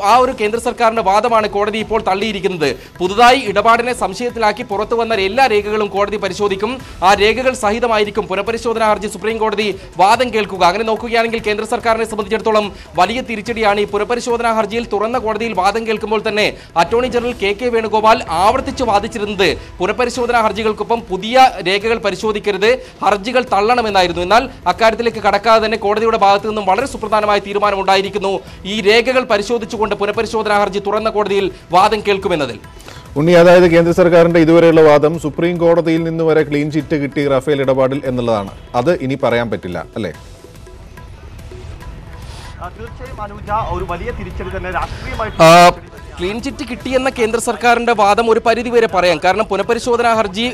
ആ ഒരു കേന്ദ്ര സർക്കാരിന്റെ വാദമാണ് കോടതി ഇപ്പോൾ തള്ളിയിരിക്കുന്നത്. പുതുതായി ഇടപാടിനെ സംശയത്തിലാക്കി പുറത്തു വന്ന എല്ലാ രേഖകളും കോടതി പരിശോധിക്കും. ആ രേഖകൾ സഹിതമായിരിക്കും പുനഃപരിശോധനാ ഹർജി സുപ്രീം കോടതി വാദം കേൾക്കുക. അങ്ങനെ നോക്കുകയാണെങ്കിൽ കേന്ദ്ര സർക്കാരിനെ സംബന്ധിച്ചിടത്തോളം വലിയ തിരിച്ചടിയാണ്. ഈ പുനഃപരിശോധനാ ഹർജിയിൽ തുറന്ന കോടതിയിൽ വാദം കേൾക്കുമ്പോൾ തന്നെ അറ്റോർണി ജനറൽ കെ വേണുഗോപാൽ ആവർത്തിച്ച് വാദിച്ചിരുന്നത് പുനഃപരിശോധനാ ഹർജികൾക്കൊപ്പം പുതിയ രേഖകൾ പരിശോധിക്കരുത്, ഹർജികൾ തള്ളണമെന്നായിരുന്നു. എന്നാൽ അക്കാര്യത്തിലേക്ക് കടക്കാതെ തന്നെ കോടതിയുടെ ഭാഗത്തു നിന്നും വളരെ സുപ്രധാനമായ തീരുമാനം ഉണ്ടായിരിക്കുന്നു. ഈ രേഖകൾ പരിശോധിച്ചുകൊണ്ട് പുനഃപരിശോധനാ ഹർജി തുറന്ന കോടതിയിൽ വാദം കേൾക്കുമെന്നതിൽ. ഉണ്ണി, അതായത് കേന്ദ്ര സർക്കാരിന്റെ ഇതുവരെയുള്ള വാദം സുപ്രീം കോടതിയിൽ നിന്ന് വരെ ക്ലീൻ ചിറ്റ് കിട്ടി റഫേൽ ഇടപാടിൽ എന്നുള്ളതാണ്. അത് ഇനി പറയാൻ പറ്റില്ല, അല്ലേ? തീർച്ചയായും അനുജ, ഒരു വലിയ തിരിച്ചടി തന്നെ രാഷ്ട്രീയമായിട്ട് ക്ലീൻ ചിറ്റ് കിട്ടിയെന്ന കേന്ദ്ര സർക്കാരിന്റെ വാദം ഒരു പരിധിവരെ പറയാം. കാരണം പുനഃപരിശോധനാ ഹർജി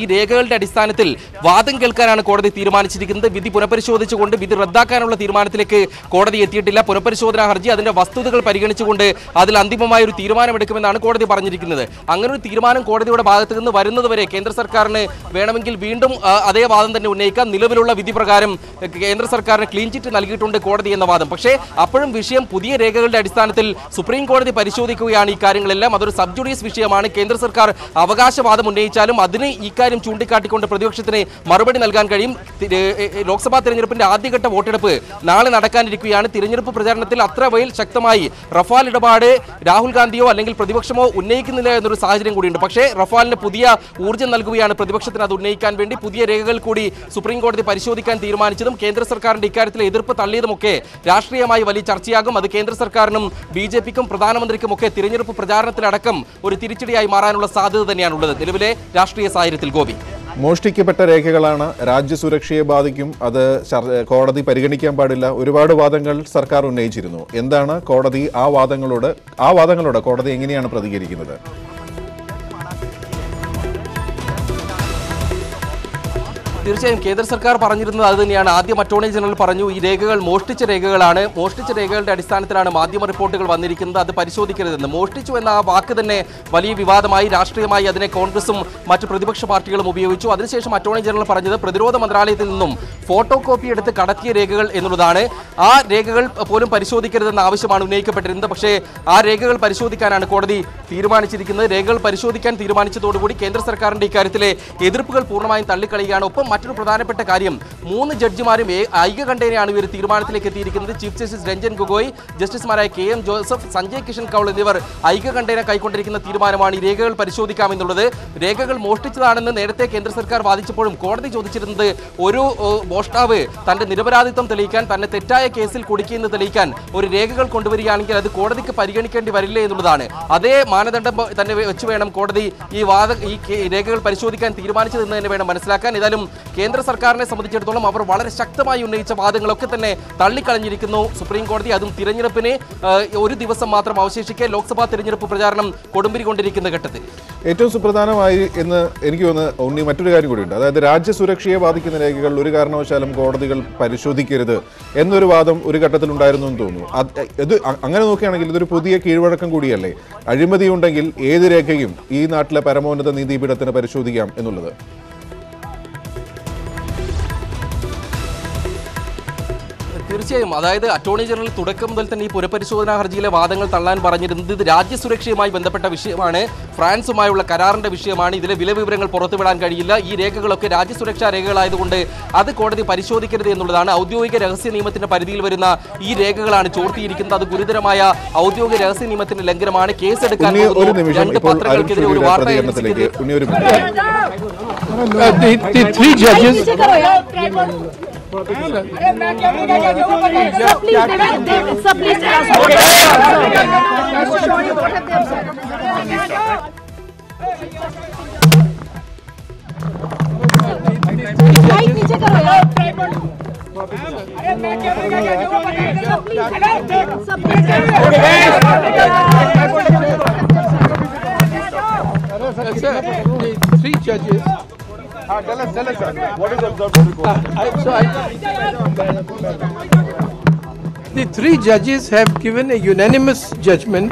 ഈ രേഖകളുടെ അടിസ്ഥാനത്തിൽ വാദം കേൾക്കാനാണ് കോടതി തീരുമാനിച്ചിരിക്കുന്നത്. വിധി പുനഃപരിശോധിച്ചുകൊണ്ട് വിധി റദ്ദാക്കാനുള്ള തീരുമാനത്തിലേക്ക് കോടതി എത്തിയിട്ടില്ല. പുനഃപരിശോധനാ ഹർജി അതിന്റെ വസ്തുതകൾ പരിഗണിച്ചുകൊണ്ട് അതിൽ അന്തിമമായ ഒരു തീരുമാനമെടുക്കുമെന്നാണ് കോടതി പറഞ്ഞിരിക്കുന്നത്. അങ്ങനെ ഒരു തീരുമാനം കോടതിയുടെ ഭാഗത്ത് നിന്ന് വരുന്നതുവരെ കേന്ദ്ര സർക്കാരിന് വേണമെങ്കിൽ വീണ്ടും അതേ വാദം തന്നെ ഉന്നയിക്കാം. നിലവിലുള്ള വിധി പ്രകാരം കേന്ദ്ര സർക്കാരിന് ക്ലീൻ ചിറ്റ് നൽകിയിട്ടുണ്ട് കോടതി എന്ന വാദം. പക്ഷേ അപ്പോഴും വിഷയം പുതിയ രേഖകളുടെ അടിസ്ഥാനത്തിൽ സുപ്രീം കോടതി പരിശോധിക്കുകയാണ്. ഈ കാര്യങ്ങളെല്ലാം അതൊരു സബ് ജുഡീസ് വിഷയമാണ്. കേന്ദ്ര സർക്കാർ അവകാശവാദം ഉന്നയിച്ചാലും അതിന് ഇക്കാര്യം ചൂണ്ടിക്കാട്ടിക്കൊണ്ട് പ്രതിപക്ഷത്തിന് മറുപടി നൽകാൻ കഴിയും. ലോക്സഭാ തെരഞ്ഞെടുപ്പിന്റെ ആദ്യഘട്ട വോട്ടെടുപ്പ് നാളെ നടക്കാനിരിക്കുകയാണ്. തിരഞ്ഞെടുപ്പ് പ്രചാരണത്തിൽ അത്ര വലിയ ശക്തമായി റഫാൽ ഇടപാട് രാഹുൽ ഗാന്ധിയോ അല്ലെങ്കിൽ പ്രതിപക്ഷമോ ഉന്നയിക്കുന്നില്ല എന്നൊരു സാഹചര്യം കൂടിയുണ്ട്. പക്ഷേ റഫാലിന് പുതിയ ഊർജ്ജം നൽകുകയാണ് പ്രതിപക്ഷത്തിന് അത് ഉന്നയിക്കാൻ വേണ്ടി. പുതിയ രേഖകൾ കൂടി സുപ്രീം കോടതി പരിശോധിക്കാൻ തീരുമാനിച്ചതും കേന്ദ്ര സർക്കാരിന്റെ ഇക്കാര്യത്തിൽ എതിർപ്പ് തള്ളിയതുമൊക്കെ രാഷ്ട്രീയമായി വലിയ ചർച്ചയാകും. അത് കേന്ദ്ര സർക്കാരിനും BJP പ്രധാനമന്ത്രിക്കുമൊക്കെ തിരഞ്ഞെടുപ്പ് പ്രചാരണത്തിലടക്കം ഒരു തിരിച്ചടിയായി മാറാനുള്ള സാധ്യത തന്നെയാണുള്ളത് നിലവിലെ രാഷ്ട്രീയ സാഹചര്യത്തിൽ. ഗോപി, മോഷ്ടിക്കപ്പെട്ട രേഖകളാണ്, രാജ്യസുരക്ഷയെ ബാധിക്കും, അത് കോടതി പരിഗണിക്കാൻ പാടില്ല, ഒരുപാട് വാദങ്ങൾ സർക്കാർ ഉന്നയിച്ചിരുന്നു. എന്താണ് കോടതി ആ വാദങ്ങളോട് കോടതി എങ്ങനെയാണ് പ്രതികരിക്കുന്നത്? തീർച്ചയായും കേന്ദ്ര സർക്കാർ പറഞ്ഞിരുന്നത് അത് തന്നെയാണ്. ആദ്യം അറ്റോർണി ജനറൽ പറഞ്ഞു ഈ രേഖകൾ മോഷ്ടിച്ച രേഖകളാണ്, മോഷ്ടിച്ച രേഖകളുടെ അടിസ്ഥാനത്തിലാണ് മാധ്യമ റിപ്പോർട്ടുകൾ വന്നിരിക്കുന്നത്, അത് പരിശോധിക്കരുതെന്ന്. മോഷ്ടിച്ചു എന്ന ആ വാക്ക് തന്നെ വലിയ വിവാദമായി. രാഷ്ട്രീയമായി അതിനെ കോൺഗ്രസും മറ്റു പ്രതിപക്ഷ പാർട്ടികളും ഉപയോഗിച്ചു. അതിനുശേഷം അറ്റോർണി ജനറൽ പറഞ്ഞത് പ്രതിരോധ മന്ത്രാലയത്തിൽ നിന്നും ഫോട്ടോ കോപ്പി എടുത്ത് കടത്തിയ രേഖകൾ എന്നുള്ളതാണ്. ആ രേഖകൾ പോലും പരിശോധിക്കരുതെന്ന ആവശ്യമാണ് ഉന്നയിക്കപ്പെട്ടിരുന്നത്. പക്ഷേ ആ രേഖകൾ പരിശോധിക്കാനാണ് കോടതി തീരുമാനിച്ചിരിക്കുന്നത്. രേഖകൾ പരിശോധിക്കാൻ തീരുമാനിച്ചതോടുകൂടി കേന്ദ്ര സർക്കാരിന്റെ ഇക്കാര്യത്തിലെ എതിർപ്പുകൾ പൂർണ്ണമായും തള്ളിക്കളയുകയാണ്. ഒപ്പം മറ്റൊരു പ്രധാനപ്പെട്ട കാര്യം, 3 ജഡ്ജിമാരും ഐക്യകണ്ഠേനയാണ് ഈ ഒരു തീരുമാനത്തിലേക്ക് എത്തിയിരിക്കുന്നത്. ചീഫ് ജസ്റ്റിസ് രഞ്ജൻ ഗൊഗോയ്, ജസ്റ്റിസുമാരായ KM ജോസഫ്, സഞ്ജയ് കിഷൻ കൗൾ എന്നിവർ ഐക്യകണ്ഠേന കൈക്കൊണ്ടിരിക്കുന്ന തീരുമാനമാണ് ഈ രേഖകൾ പരിശോധിക്കാമെന്നുള്ളത്. രേഖകൾ മോഷ്ടിച്ചതാണെന്ന് നേരത്തെ കേന്ദ്ര സർക്കാർ വാദിച്ചപ്പോഴും കോടതി ചോദിച്ചിരുന്നത് ഒരു മോഷ്ടാവ് തന്റെ നിരപരാധിത്വം തെളിയിക്കാൻ, തന്നെ തെറ്റായ കേസിൽ കുടുക്കിയെന്ന് തെളിയിക്കാൻ ഒരു രേഖകൾ കൊണ്ടുവരികയാണെങ്കിൽ അത് കോടതിക്ക് പരിഗണിക്കേണ്ടി വരില്ലേ എന്നുള്ളതാണ്. അതേ മാനദണ്ഡം തന്നെ വെച്ച് വേണം കോടതി ഈ രേഖകൾ പരിശോധിക്കാൻ തീരുമാനിച്ചതെന്ന് തന്നെ വേണം മനസ്സിലാക്കാൻ. ഏതായാലും കേന്ദ്ര സർക്കാരിനെ സംബന്ധിച്ചിടത്തോളം അവർ വളരെ ശക്തമായി ഉന്നയിച്ച വാദങ്ങളൊക്കെ തന്നെ തള്ളിക്കളഞ്ഞിരിക്കുന്നു സുപ്രീം കോടതി. അതും തിരഞ്ഞെടുപ്പിന് ഒരു ദിവസം മാത്രം അവശേഷിക്കെ ലോക്സഭാ തിരഞ്ഞെടുപ്പ് പ്രചാരണം കൊടുമ്പിരി കൊണ്ടിരിക്കുന്ന ഘട്ടത്തിൽ ഏറ്റവും സുപ്രധാനമായി എന്ന് എനിക്ക് തോന്നുന്നു ഉണ്ണി മറ്റൊരു കാര്യം കൂടിയുണ്ട്. അതായത് രാജ്യസുരക്ഷയെ ബാധിക്കുന്ന രേഖകൾ ഒരു കാരണവശാലും കോടതികൾ പരിശോധിക്കരുത് എന്നൊരു വാദം ഒരു ഘട്ടത്തിൽ ഉണ്ടായിരുന്നു എന്ന് തോന്നുന്നു. ഇത് അങ്ങനെ നോക്കുകയാണെങ്കിൽ ഇതൊരു പുതിയ കീഴ്വഴക്കം കൂടിയല്ലേ? അഴിമതി ഉണ്ടെങ്കിൽ ഏത് രേഖയും ഈ നാട്ടിലെ പരമോന്നത നീതിപീഠത്തിന് പരിശോധിക്കാം എന്നുള്ളത്. തീർച്ചയായും അതായത് അറ്റോർണി ജനറൽ തുടക്കം മുതൽ തന്നെ ഈ പുനഃപരിശോധനാ ഹർജിയിലെ വാദങ്ങൾ തള്ളാൻ പറഞ്ഞിരുന്നത് ഇത് രാജ്യസുരക്ഷയുമായി ബന്ധപ്പെട്ട വിഷയമാണ്, ഫ്രാൻസുമായുള്ള കരാറിന്റെ വിഷയമാണ്, ഇതിലെ വില വിവരങ്ങൾ പുറത്തുവിടാൻ കഴിയില്ല, ഈ രേഖകളൊക്കെ രാജ്യസുരക്ഷാ രേഖകളായതുകൊണ്ട് അത് കോടതി പരിശോധിക്കരുത് എന്നുള്ളതാണ്. ഔദ്യോഗിക രഹസ്യ നിയമത്തിന്റെ പരിധിയിൽ വരുന്ന ഈ രേഖകളാണ് ചോർത്തിയിരിക്കുന്നത്. അത് ഗുരുതരമായ ഔദ്യോഗിക രഹസ്യ നിയമത്തിന്റെ ലംഘനമാണ്. കേസെടുക്കാൻ രണ്ട് പത്രങ്ങൾക്കെതിരെ ഒരു വാർത്താ ഏജൻസിക്ക് the three judges. Three judges. Tell us, sir. What is observed in the court? The three judges have given a unanimous judgment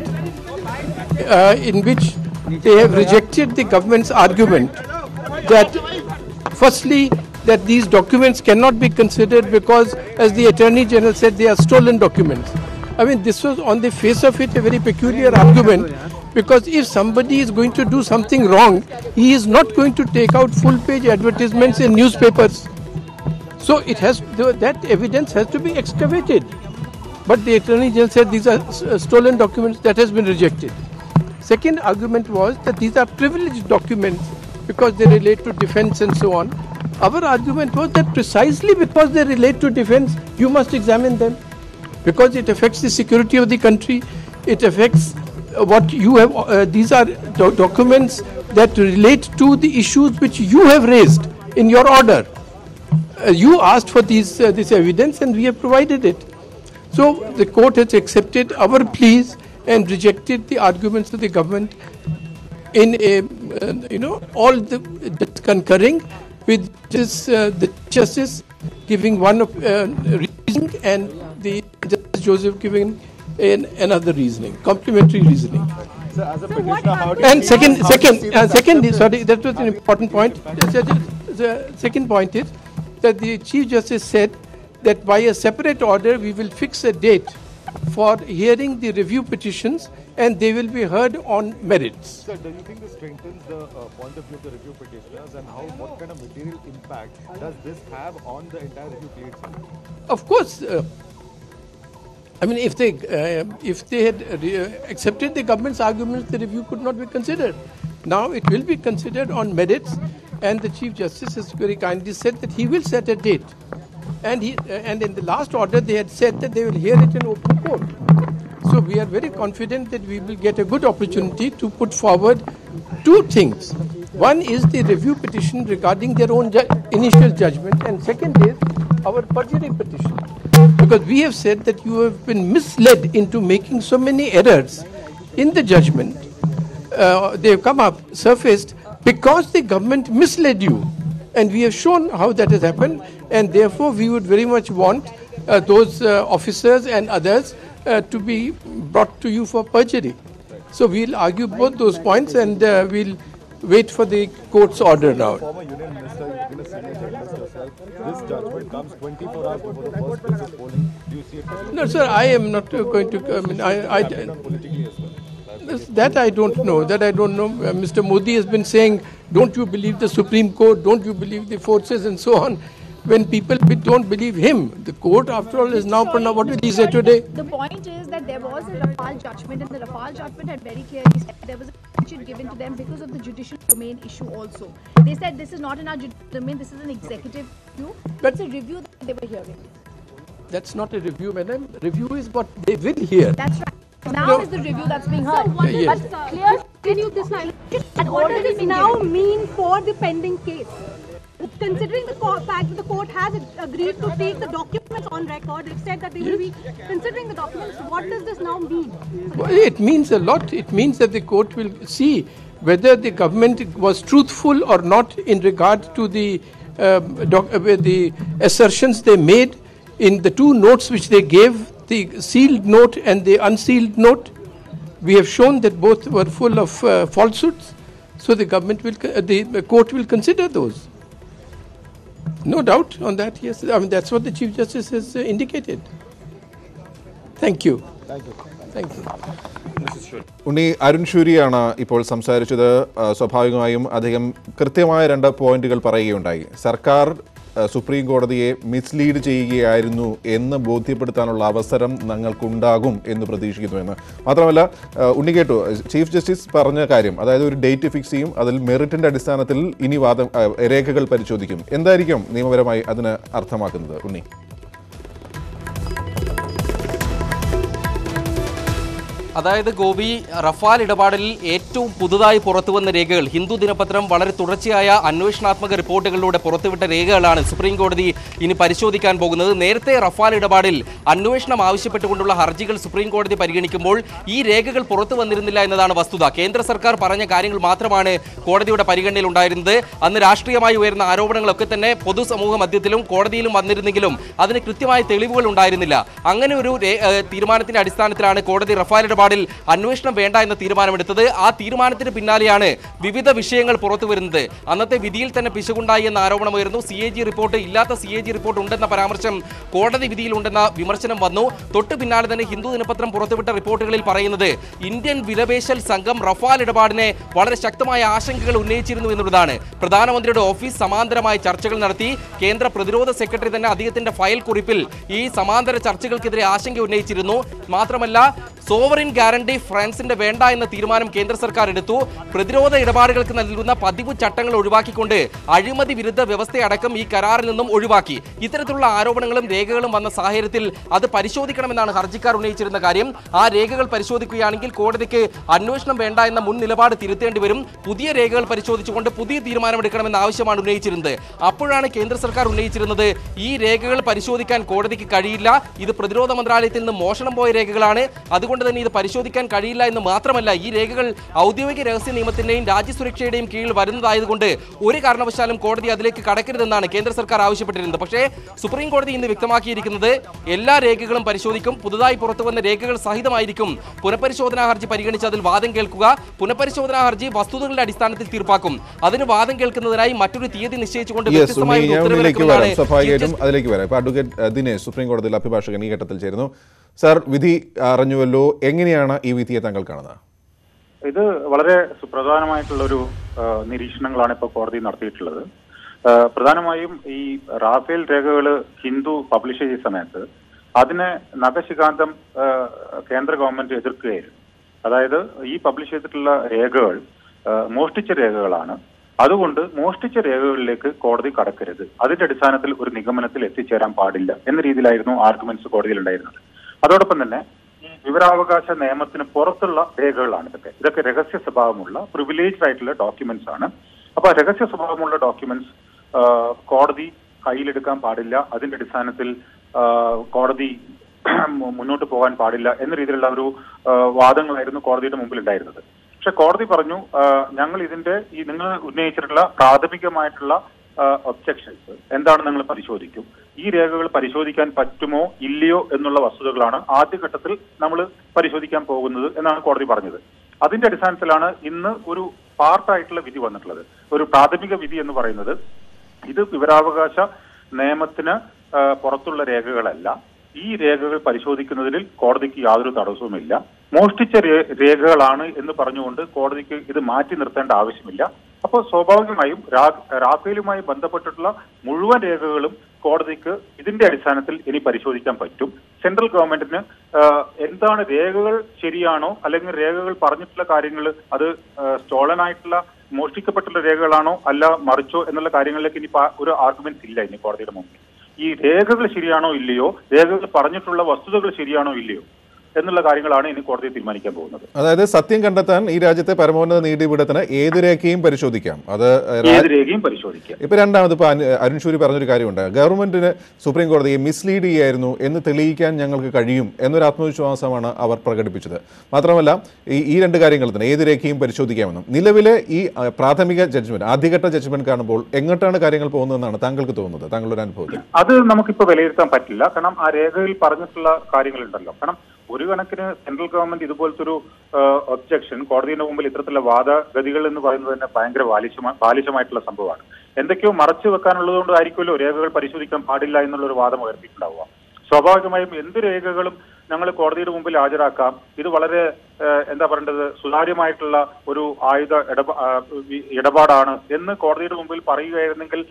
in which they have rejected the government's argument that, firstly, that these documents cannot be considered because, as the Attorney General said, they are stolen documents. I mean, this was on the face of it a very peculiar argument, because if somebody is going to do something wrong, he is not going to take out full-page advertisements in newspapers. So it has that evidence has to be excavated. But the Attorney General said these are stolen documents. That has been rejected. Second argument was that these are privileged documents because they relate to defense and so on. Our argument was that precisely because they relate to defense, you must examine them, because it affects the security of the country. It affects what you have. These are documents that relate to the issues which you have raised in your order. You asked for this evidence and we have provided it. So the court has accepted our pleas and rejected the arguments of the government in a, all the concurring with this, the justice giving one of reasoning and the Justice Joseph giving another reasoning, complementary reasoning. So as a petitioner, how do you and second, sorry, that was an important point. The second point is that the Chief Justice said that by a separate order we will fix a date for hearing the review petitions and they will be heard on merits. Sir, do you think this strengthens the point of view of the review petitioners, and what kind of material impact does this have on the entire review plea itself? Of course, I mean, if they had accepted the government's arguments, the review could not be considered. Now it will be considered on merits, and the Chief Justice has very kindly said that he will set a date. And in the last order they had said that they will hear it in open court. So we are very confident that we will get a good opportunity to put forward two things. One is the review petition regarding their own initial judgment, and second is our perjury petition. Because we have said that you have been misled into making so many errors in the judgment. They have come up, surfaced, because the government misled you. And we have shown how that has happened, and therefore we would very much want those officers and others to be brought to you for perjury. So we'll argue both those points, and we'll wait for the court's order now. Former Union Minister, you've been a senior journalist yourself. This judgment comes 24 hours before the first phase of polling. Do you see it? No, sir, I am not going to. I mean, Politically as well. that I don't know. Mr. Modi has been saying, don't you believe the Supreme Court? Don't you believe the forces and so on? When people don't believe him, the court, after all, is now pronounced. What did he say today? The point is that there was a Rafale judgment, and the Rafale judgment had very clearly said there was a petition given to them because of the judicial domain issue also. They said this is not in our judicial domain, this is an executive review. It's a review that they were hearing. That's not a review, madam. Review is what they will hear. That's right. Now is the review that's being heard. Yes. But clear, continue this line. And what does this now mean for the pending case? Considering the fact that the court has agreed to take the documents on record, they've said that they will be considering the documents. What does this now mean? Well, it means a lot. It means that the court will see whether the government was truthful or not in regard to the assertions they made in the two notes which they gave, the sealed note and the unsealed note. We have shown that both were full of falsehoods. So the court will consider those. No doubt on that, yes. I mean, that's what the Chief Justice has indicated. Thank you. Thank you. ഉണ്ണി, അരുൺ ഷൂരിയാണ് ഇപ്പോൾ സംസാരിച്ചത്. സ്വാഭാവികമായും അധികം കൃത്യമായ 2 പോയിന്റുകൾ പറയുകയുണ്ടായി. സർക്കാർ supreme കോടതിയെ mislead ചെയ്യുകയായിരുന്നു എന്ന് ബോധ്യപ്പെടുത്താനുള്ള അവസരം ഞങ്ങൾക്കുണ്ടാകും എന്ന് പ്രതീക്ഷിക്കുന്നുവെന്ന്. മാത്രമല്ല, ഉണ്ണി കേട്ടു ചീഫ് ജസ്റ്റിസ് പറഞ്ഞ കാര്യം, അതായത് ഒരു ഡേറ്റ് ഫിക്സ് ചെയ്യും, അതിൽ മെറിറ്റിന്റെ അടിസ്ഥാനത്തിൽ ഇനി രേഖകൾ പരിശോധിക്കും. എന്തായിരിക്കും നിയമപരമായി അതിന് അർത്ഥമാക്കുന്നത് ഉണ്ണി? അതായത് ഗോപി, റഫാൽ ഇടപാടിൽ ഏറ്റവും പുതുതായി പുറത്തുവന്ന രേഖകൾ, ഹിന്ദു ദിനപത്രം വളരെ തുടർച്ചയായ അന്വേഷണാത്മക റിപ്പോർട്ടുകളിലൂടെ പുറത്തുവിട്ട രേഖകളാണ് സുപ്രീം കോടതി ഇനി പരിശോധിക്കാൻ പോകുന്നത്. നേരത്തെ റഫാൽ ഇടപാടിൽ അന്വേഷണം ആവശ്യപ്പെട്ടുകൊണ്ടുള്ള ഹർജികൾ സുപ്രീം കോടതി പരിഗണിക്കുമ്പോൾ ഈ രേഖകൾ പുറത്തു വന്നിരുന്നില്ല എന്നതാണ് വസ്തുത. കേന്ദ്ര സർക്കാർ പറഞ്ഞ കാര്യങ്ങൾ മാത്രമാണ് കോടതിയുടെ പരിഗണനയിൽ ഉണ്ടായിരുന്നത്. അന്ന് രാഷ്ട്രീയമായി ഉയർന്ന ആരോപണങ്ങളൊക്കെ തന്നെ പൊതുസമൂഹ മധ്യത്തിലും കോടതിയിലും വന്നിരുന്നെങ്കിലും അതിന് കൃത്യമായ തെളിവുകൾ ഉണ്ടായിരുന്നില്ല. അങ്ങനെ ഒരു തീരുമാനത്തിന്റെ അടിസ്ഥാനത്തിലാണ് കോടതി റഫാൽ ഇടപാടിൽ അന്വേഷണം വേണ്ട എന്ന തീരുമാനമെടുത്തത്. ആ തീരുമാനത്തിന് പിന്നാലെയാണ് വിവിധ വിഷയങ്ങൾ പുറത്തു വരുന്നത്. അന്നത്തെ വിധിയിൽ തന്നെ പിശകുണ്ടായി എന്ന ആരോപണമായിരുന്നു. CAG റിപ്പോർട്ട് ഇല്ലാത്ത CAG റിപ്പോർട്ട് ഉണ്ടെന്ന പരാമർശം കോടതി വിധിയിൽ ഉണ്ടെന്ന വിമർശനം വന്നു. തൊട്ടു പിന്നാലെ തന്നെ ഹിന്ദു ദിനപത്രം പുറത്തുവിട്ട റിപ്പോർട്ടുകളിൽ പറയുന്നത് ഇന്ത്യൻ വിലപേശൽ സംഘം റഫാൽ ഇടപാടിനെ വളരെ ശക്തമായ ആശങ്കകൾ ഉന്നയിച്ചിരുന്നു എന്നുള്ളതാണ്. പ്രധാനമന്ത്രിയുടെ ഓഫീസ് സമാന്തരമായ ചർച്ചകൾ നടത്തി. കേന്ദ്ര പ്രതിരോധ സെക്രട്ടറി തന്നെ അദ്ദേഹത്തിന്റെ ഫയൽ കുറിപ്പിൽ ഈ സമാന്തര ചർച്ചകൾക്കെതിരെ ആശങ്ക ഉന്നയിച്ചിരുന്നു. മാത്രമല്ല, സോവറിൻ ഗ്യാരണ്ടി ഫ്രാൻസിന്റെ വേണ്ട എന്ന തീരുമാനം കേന്ദ്ര സർക്കാർ എടുത്തു. പ്രതിരോധ ഇടപാടുകൾക്ക് നൽകുന്ന പതിവ് ചട്ടങ്ങൾ ഒഴിവാക്കിക്കൊണ്ട് അഴിമതി വിരുദ്ധ വ്യവസ്ഥയടക്കം ഈ കരാറിൽ നിന്നും ഒഴിവാക്കി. ഇത്തരത്തിലുള്ള ആരോപണങ്ങളും രേഖകളും വന്ന സാഹചര്യത്തിൽ അത് പരിശോധിക്കണമെന്നാണ് ഹർജിക്കാർ ഉന്നയിച്ചിരുന്ന കാര്യം. ആ രേഖകൾ പരിശോധിക്കുകയാണെങ്കിൽ കോടതിക്ക് അന്വേഷണം വേണ്ട എന്ന മുൻ നിലപാട് തിരുത്തേണ്ടി വരും. പുതിയ രേഖകൾ പരിശോധിച്ചുകൊണ്ട് പുതിയ തീരുമാനമെടുക്കണമെന്ന ആവശ്യമാണ് ഉന്നയിച്ചിരുന്നത്. അപ്പോഴാണ് കേന്ദ്ര സർക്കാർ ഉന്നയിച്ചിരുന്നത് ഈ രേഖകൾ പരിശോധിക്കാൻ കോടതിക്ക് കഴിയില്ല, ഇത് പ്രതിരോധ മന്ത്രാലയത്തിൽ നിന്ന് മോഷണം പോയ രേഖകളാണ്, അതുകൊണ്ട് തന്നെ ഇത് പരിശോധിക്കാൻ കഴിയില്ല എന്ന് മാത്രമല്ല, ഈ രേഖകൾ ഔദ്യോഗിക രഹസ്യ നിയമത്തിന്റെയും രാജ്യസുരക്ഷയുടെയും കീഴിൽ വരുന്നതായതുകൊണ്ട് ഒരു കാരണവശാലും കോടതി അതിലേക്ക് കടക്കരുതെന്നാണ് കേന്ദ്ര സർക്കാർ ആവശ്യപ്പെട്ടിരുന്നത്. പക്ഷേ സുപ്രീം കോടതി ഇന്ന് വ്യക്തമാക്കിയിരിക്കുന്നത് എല്ലാ രേഖകളും പരിശോധിക്കും, പുതുതായി പുറത്തുവന്ന രേഖകൾ സഹിതമായിരിക്കും പുനഃപരിശോധനാ ഹർജി പരിഗണിച്ച് അതിൽ വാദം കേൾക്കുക. പുനഃപരിശോധനാ ഹർജി വസ്തുതകളുടെ അടിസ്ഥാനത്തിൽ തീർപ്പാക്കും. അതിന് വാദം കേൾക്കുന്നതിനായി മറ്റൊരു തീയതി നിശ്ചയിച്ചുകൊണ്ട് സ്വാഭാവികമായിട്ടും അതിലേക്ക് വരാം. ഇപ്പൊ അഡ്വക്കേറ്റ് ദിനേശ് സുപ്രീം കോടതിയിൽ അഭിഭാഷകൻ ഈ ഘട്ടത്തിൽ ചേരുന്നു. സാർ, വിധി അറിഞ്ഞുവല്ലോ, എങ്ങനെയാണ് ഈ വിധിയെ താങ്കൾ കാണുന്നത്? ഇത് വളരെ സുപ്രധാനമായിട്ടുള്ളൊരു നിരീക്ഷണങ്ങളാണ് ഇപ്പോൾ കോടതി നടത്തിയിട്ടുള്ളത്. പ്രധാനമായും ഈ റാഫേൽ രേഖകൾ ഹിന്ദു പബ്ലിഷ് ചെയ്ത സമയത്ത് അതിനെ നഖശികാന്തം കേന്ദ്ര ഗവൺമെന്റ് എതിർക്കുകയായിരുന്നു. അതായത് ഈ പബ്ലിഷ് ചെയ്തിട്ടുള്ള രേഖകൾ മോഷ്ടിച്ച രേഖകളാണ്, അതുകൊണ്ട് മോഷ്ടിച്ച രേഖകളിലേക്ക് കോടതി കടക്കരുത്, അതിന്റെ അടിസ്ഥാനത്തിൽ ഒരു നിഗമനത്തിൽ എത്തിച്ചേരാൻ പാടില്ല എന്ന രീതിയിലായിരുന്നു ആർഗ്യുമെന്റ്സ് കോടതിയിൽ ഉണ്ടായിരുന്നത്. അതോടൊപ്പം തന്നെ ഈ വിവരാവകാശ നിയമത്തിന് പുറത്തുള്ള രേഖകളാണ് ഇതൊക്കെ രഹസ്യ സ്വഭാവമുള്ള പ്രിവിലേജ്ഡ് ആയിട്ടുള്ള ഡോക്യുമെന്റ്സ് ആണ്. അപ്പൊ രഹസ്യ സ്വഭാവമുള്ള ഡോക്യുമെന്റ്സ് കോടതി കയ്യിലെടുക്കാൻ പാടില്ല, അതിന്റെ അടിസ്ഥാനത്തിൽ കോടതി മുന്നോട്ട് പോകാൻ പാടില്ല എന്ന രീതിയിലുള്ള ഒരു വാദങ്ങളായിരുന്നു കോടതിയുടെ മുമ്പിൽ ഉണ്ടായിരുന്നത്. പക്ഷെ കോടതി പറഞ്ഞു, ഞങ്ങൾ ഇതിന്റെ ഈ നിങ്ങൾ ഉന്നയിച്ചിട്ടുള്ള പ്രാഥമികമായിട്ടുള്ള ഒബ്ജക്ഷൻസ് എന്താണ് നിങ്ങൾ പരിശോധിക്കും, ഈ രേഖകൾ പരിശോധിക്കാൻ പറ്റുമോ ഇല്ലയോ എന്നുള്ള വസ്തുതകളാണ് ആദ്യഘട്ടത്തിൽ നമ്മൾ പരിശോധിക്കാൻ പോകുന്നത് എന്നാണ് കോടതി പറഞ്ഞത്. അതിന്റെ അടിസ്ഥാനത്തിലാണ് ഇന്ന് ഒരു പാർട്ടായിട്ടുള്ള വിധി വന്നിട്ടുള്ളത്. ഒരു പ്രാഥമിക വിധി എന്ന് പറയുന്നത് ഇത് വിവരാവകാശ നിയമത്തിന് പുറത്തുള്ള രേഖകളല്ല, ഈ രേഖകൾ പരിശോധിക്കുന്നതിൽ കോടതിക്ക് യാതൊരു തടസ്സവുമില്ല, മോഷ്ടിച്ച രേഖകളാണ് എന്ന് പറഞ്ഞുകൊണ്ട് കോടതിക്ക് ഇത് മാറ്റി നിർത്തേണ്ട ആവശ്യമില്ല. അപ്പോൾ സ്വാഭാവികമായും റാഫേലുമായി ബന്ധപ്പെട്ടിട്ടുള്ള മുഴുവൻ രേഖകളും കോടതിക്ക് ഇതിന്റെ അടിസ്ഥാനത്തിൽ ഇനി പരിശോധിക്കാൻ പറ്റും. സെൻട്രൽ ഗവൺമെന്റിന് എന്താണ് രേഖകൾ ശരിയാണോ അല്ലെങ്കിൽ രേഖകൾ പറഞ്ഞിട്ടുള്ള കാര്യങ്ങൾ അത് സ്റ്റോളൻ ആയിട്ടുള്ള മോഷ്ടിക്കപ്പെട്ടുള്ള രേഖകളാണോ അല്ല മറിച്ചോ എന്നുള്ള കാര്യങ്ങളിലേക്ക് ഇനി ഒരു ആർഗ്യുമെന്റ്സ് ഇല്ല ഇനി കോടതിയുടെ മുമ്പിൽ. ഈ രേഖകൾ ശരിയാണോ ഇല്ലയോ, രേഖകൾ പറഞ്ഞിട്ടുള്ള വസ്തുതകൾ ശരിയാണോ ഇല്ലയോ എന്നുള്ള കാര്യങ്ങളാണ് ഇനി കോടതി തീരുമാനിക്കാൻ പോകുന്നത്. അതായത് സത്യം കണ്ടെത്താൻ ഈ രാജ്യത്തെ പരമോന്നത നീതിപീഠത്തിന് ഏത് രേഖയും പരിശോധിക്കാം, അത് ഏത് രേഖയും പരിശോധിക്കാം. ഇപ്പൊ രണ്ടാമത് ഇപ്പൊ അരുൺ ഷൂരി പറഞ്ഞൊരു കാര്യമുണ്ട്, ഗവൺമെന്റിന് സുപ്രീം കോടതിയെ മിസ്ലീഡ് ചെയ്യായിരുന്നു എന്ന് തെളിയിക്കാൻ ഞങ്ങൾക്ക് കഴിയും എന്നൊരു ആത്മവിശ്വാസമാണ് അവർ പ്രകടിപ്പിച്ചത്. മാത്രമല്ല ഈ രണ്ട് കാര്യങ്ങൾ തന്നെ ഏത് രേഖയും പരിശോധിക്കാമെന്നും. നിലവിലെ ഈ പ്രാഥമിക ജഡ്ജ്മെന്റ്, ആദ്യഘട്ട ജഡ്ജ്മെന്റ് കാണുമ്പോൾ എങ്ങോട്ടാണ് കാര്യങ്ങൾ പോകുന്നതെന്നാണ് താങ്കൾക്ക് തോന്നുന്നത്, താങ്കളുടെ അനുഭവത്തിൽ? അത് നമുക്കിപ്പോൾ വിലയിരുത്താൻ പറ്റില്ല. കാരണം ആ രേഖയിൽ പറഞ്ഞിട്ടുള്ള കാര്യങ്ങളുണ്ടല്ലോ. കാരണം ഒരു കണക്കിന് സെൻട്രൽ ഗവൺമെന്റ് ഇതുപോലത്തെ ഒരു ഒബ്ജക്ഷൻ കോടതിയുടെ മുമ്പിൽ ഇത്തരത്തിലുള്ള വാദഗതികൾ എന്ന് പറയുന്നത് തന്നെ ഭയങ്കര ബാലിശമായിട്ടുള്ള സംഭവമാണ്. എന്തൊക്കെയോ മറച്ചു വെക്കാനുള്ളത് ആയിരിക്കുമല്ലോ രേഖകൾ പരിശോധിക്കാൻ പാടില്ല എന്നുള്ളൊരു വാദം ഉയർത്തിയിട്ടുണ്ടാവുക. സ്വാഭാവികമായും എന്ത് രേഖകളും ഞങ്ങൾ കോടതിയുടെ മുമ്പിൽ ഹാജരാക്കാം. ഇത് വളരെ എന്താ പറയേണ്ടത് സുതാര്യമായിട്ടുള്ള ഒരു ആയുധ ഇടപാടാണ് എന്ന് കോടതിയുടെ മുമ്പിൽ പറയുകയായിരുന്നെങ്കിൽ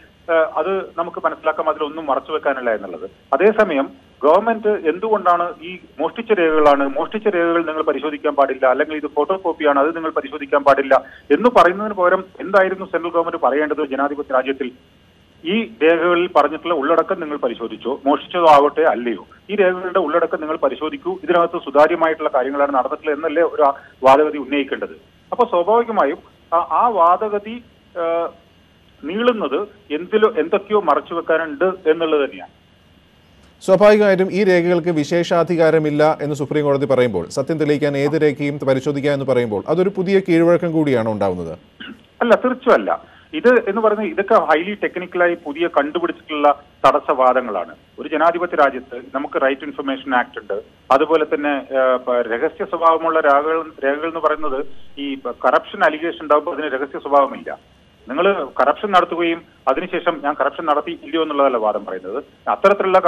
അത് നമുക്ക് മനസ്സിലാക്കാം, അതിലൊന്നും മറച്ചു വെക്കാനില്ല എന്നുള്ളത്. അതേസമയം ഗവൺമെന്റ് എന്തുകൊണ്ടാണ് ഈ മോഷ്ടിച്ച രേഖകൾ നിങ്ങൾ പരിശോധിക്കാൻ പാടില്ല, അല്ലെങ്കിൽ ഇത് ഫോട്ടോ കോപ്പിയാണ് അത് നിങ്ങൾ പരിശോധിക്കാൻ പാടില്ല എന്ന് പറയുന്നതിന് പകരം എന്തായിരുന്നു സെൻട്രൽ ഗവൺമെന്റ് പറയേണ്ടത്? ജനാധിപത്യ രാജ്യത്തിൽ ഈ രേഖകളിൽ പറഞ്ഞിട്ടുള്ള ഉള്ളടക്കം നിങ്ങൾ പരിശോധിച്ചോ, മോഷ്ടിച്ചതോ ആവട്ടെ അല്ലയോ, ഈ രേഖകളുടെ ഉള്ളടക്കം നിങ്ങൾ പരിശോധിക്കൂ, ഇതിനകത്ത് സുതാര്യമായിട്ടുള്ള കാര്യങ്ങളാണ് നടന്നിട്ടുള്ളത് എന്നല്ലേ ഒരു വാദഗതി ഉന്നയിക്കേണ്ടത്. അപ്പൊ സ്വാഭാവികമായും ആ വാദഗതി നീളുന്നത് എന്തൊക്കെയോ മറച്ചു വെക്കാനുണ്ട് എന്നുള്ളത് തന്നെയാണ്. സ്വാഭാവികമായിട്ടും ഈ രേഖകൾക്ക് വിശേഷാധികാരമില്ല എന്ന് സുപ്രീം കോടതി പറയുമ്പോൾ, സത്യം തെളിയിക്കാൻ ഏത് രേഖയും പരിശോധിക്കുക എന്ന് പറയുമ്പോൾ അതൊരു പുതിയ കീഴ്വഴക്കം കൂടിയാണോ ഉണ്ടാവുന്നത്? അല്ല, തീർച്ചയല്ല. ഇത് എന്ന് പറയുന്നത് ഇതൊക്കെ ഹൈലി ടെക്നിക്കലായി പുതിയ കണ്ടുപിടിച്ചിട്ടുള്ള തടസ്സവാദങ്ങളാണ്. ഒരു ജനാധിപത്യ രാജ്യത്ത് നമുക്ക് റൈറ്റ് ഇൻഫർമേഷൻ ആക്ട് ഉണ്ട്. അതുപോലെ തന്നെ രഹസ്യ സ്വഭാവമുള്ള രേഖകൾ എന്ന് പറയുന്നത് ഈ കറപ്ഷൻ അലിഗേഷൻ ഉണ്ടാകുമ്പോൾ അതിന് രഹസ്യ സ്വഭാവമില്ല. നിങ്ങൾ കറപ്ഷൻ നടത്തുകയും അതിനുശേഷം ഞാൻ കറപ്ഷൻ നടത്തി ഇല്ലയോ എന്നുള്ളതല്ല വാദം പറയുന്നത്. അത്തരത്തിലുള്ള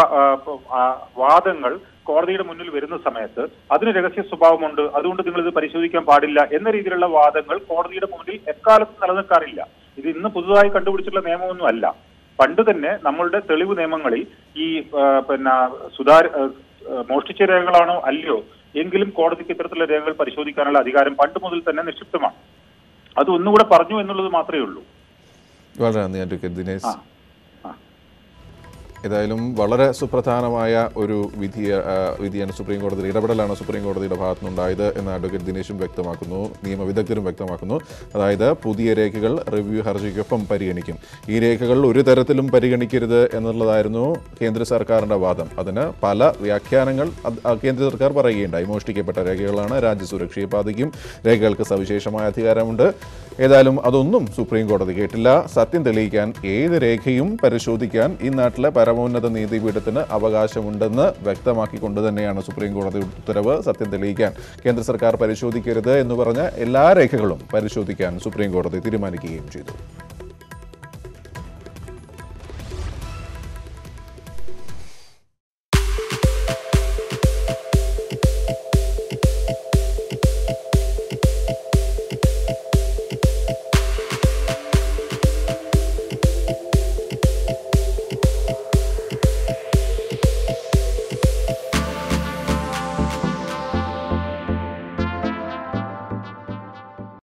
വാദങ്ങൾ കോടതിയുടെ മുന്നിൽ വരുന്ന സമയത്ത് അതിന് രഹസ്യ സ്വഭാവമുണ്ട്, അതുകൊണ്ട് നിങ്ങൾ ഇത് പരിശോധിക്കാൻ പാടില്ല എന്ന രീതിയിലുള്ള വാദങ്ങൾ കോടതിയുടെ മുന്നിൽ എക്കാലത്തും നിലനിൽക്കാറില്ല. ഇത് ഇന്ന് പുതുതായി കണ്ടുപിടിച്ചിട്ടുള്ള നിയമമൊന്നും അല്ല. പണ്ട് തന്നെ നമ്മളുടെ തെളിവ് നിയമങ്ങളിൽ ഈ മോഷ്ടിച്ച രേഖകളാണോ അല്ലയോ എങ്കിലും കോടതിക്ക് ഇത്തരത്തിലുള്ള രേഖകൾ പരിശോധിക്കാനുള്ള അധികാരം പണ്ട് മുതൽ തന്നെ നിക്ഷിപ്തമാണ്. അത് ഒന്നുകൂടെ പറഞ്ഞു എന്നുള്ളത് മാത്രമേ ഉള്ളൂ. വളരെ നന്ദി അഡ്വക്കേറ്റ് ദിനേശ്. ഏതായാലും വളരെ സുപ്രധാനമായ ഒരു വിധിയാണ് സുപ്രീം കോടതി ഇടപെടലാണ് സുപ്രീം കോടതിയുടെ ഭാഗത്തുനിന്നുണ്ടായത് എന്ന് അഡ്വക്കേറ്റ് ദിനേശും വ്യക്തമാക്കുന്നു, നിയമവിദഗ്ധരും വ്യക്തമാക്കുന്നു. അതായത് പുതിയ രേഖകൾ റിവ്യൂ ഹർജിക്കൊപ്പം പരിഗണിക്കും. ഈ രേഖകൾ ഒരു തരത്തിലും പരിഗണിക്കരുത് എന്നുള്ളതായിരുന്നു കേന്ദ്ര സർക്കാരിൻ്റെ വാദം. അതിന് പല വ്യാഖ്യാനങ്ങൾ കേന്ദ്ര സർക്കാർ പറയുകയുണ്ടായി. മോഷ്ടിക്കപ്പെട്ട രേഖകളാണ്, രാജ്യസുരക്ഷയെ ബാധിക്കും, രേഖകൾക്ക് സവിശേഷമായ അധികാരമുണ്ട്. ഏതായാലും അതൊന്നും സുപ്രീം കോടതി കേട്ടില്ല. സത്യം തെളിയിക്കാൻ ഏത് രേഖയും പരിശോധിക്കാൻ ഈ നാട്ടിലെ പരമോന്നത നീതിപീഠത്തിന് അവകാശമുണ്ടെന്ന് വ്യക്തമാക്കിക്കൊണ്ട് തന്നെയാണ് സുപ്രീം കോടതി ഉത്തരവ്. സത്യം തെളിയിക്കാൻ കേന്ദ്ര സർക്കാർ പരിശോധിക്കരുത് എന്ന് പറഞ്ഞ എല്ലാ രേഖകളും പരിശോധിക്കാൻ സുപ്രീം കോടതി തീരുമാനിക്കുകയും ചെയ്തു.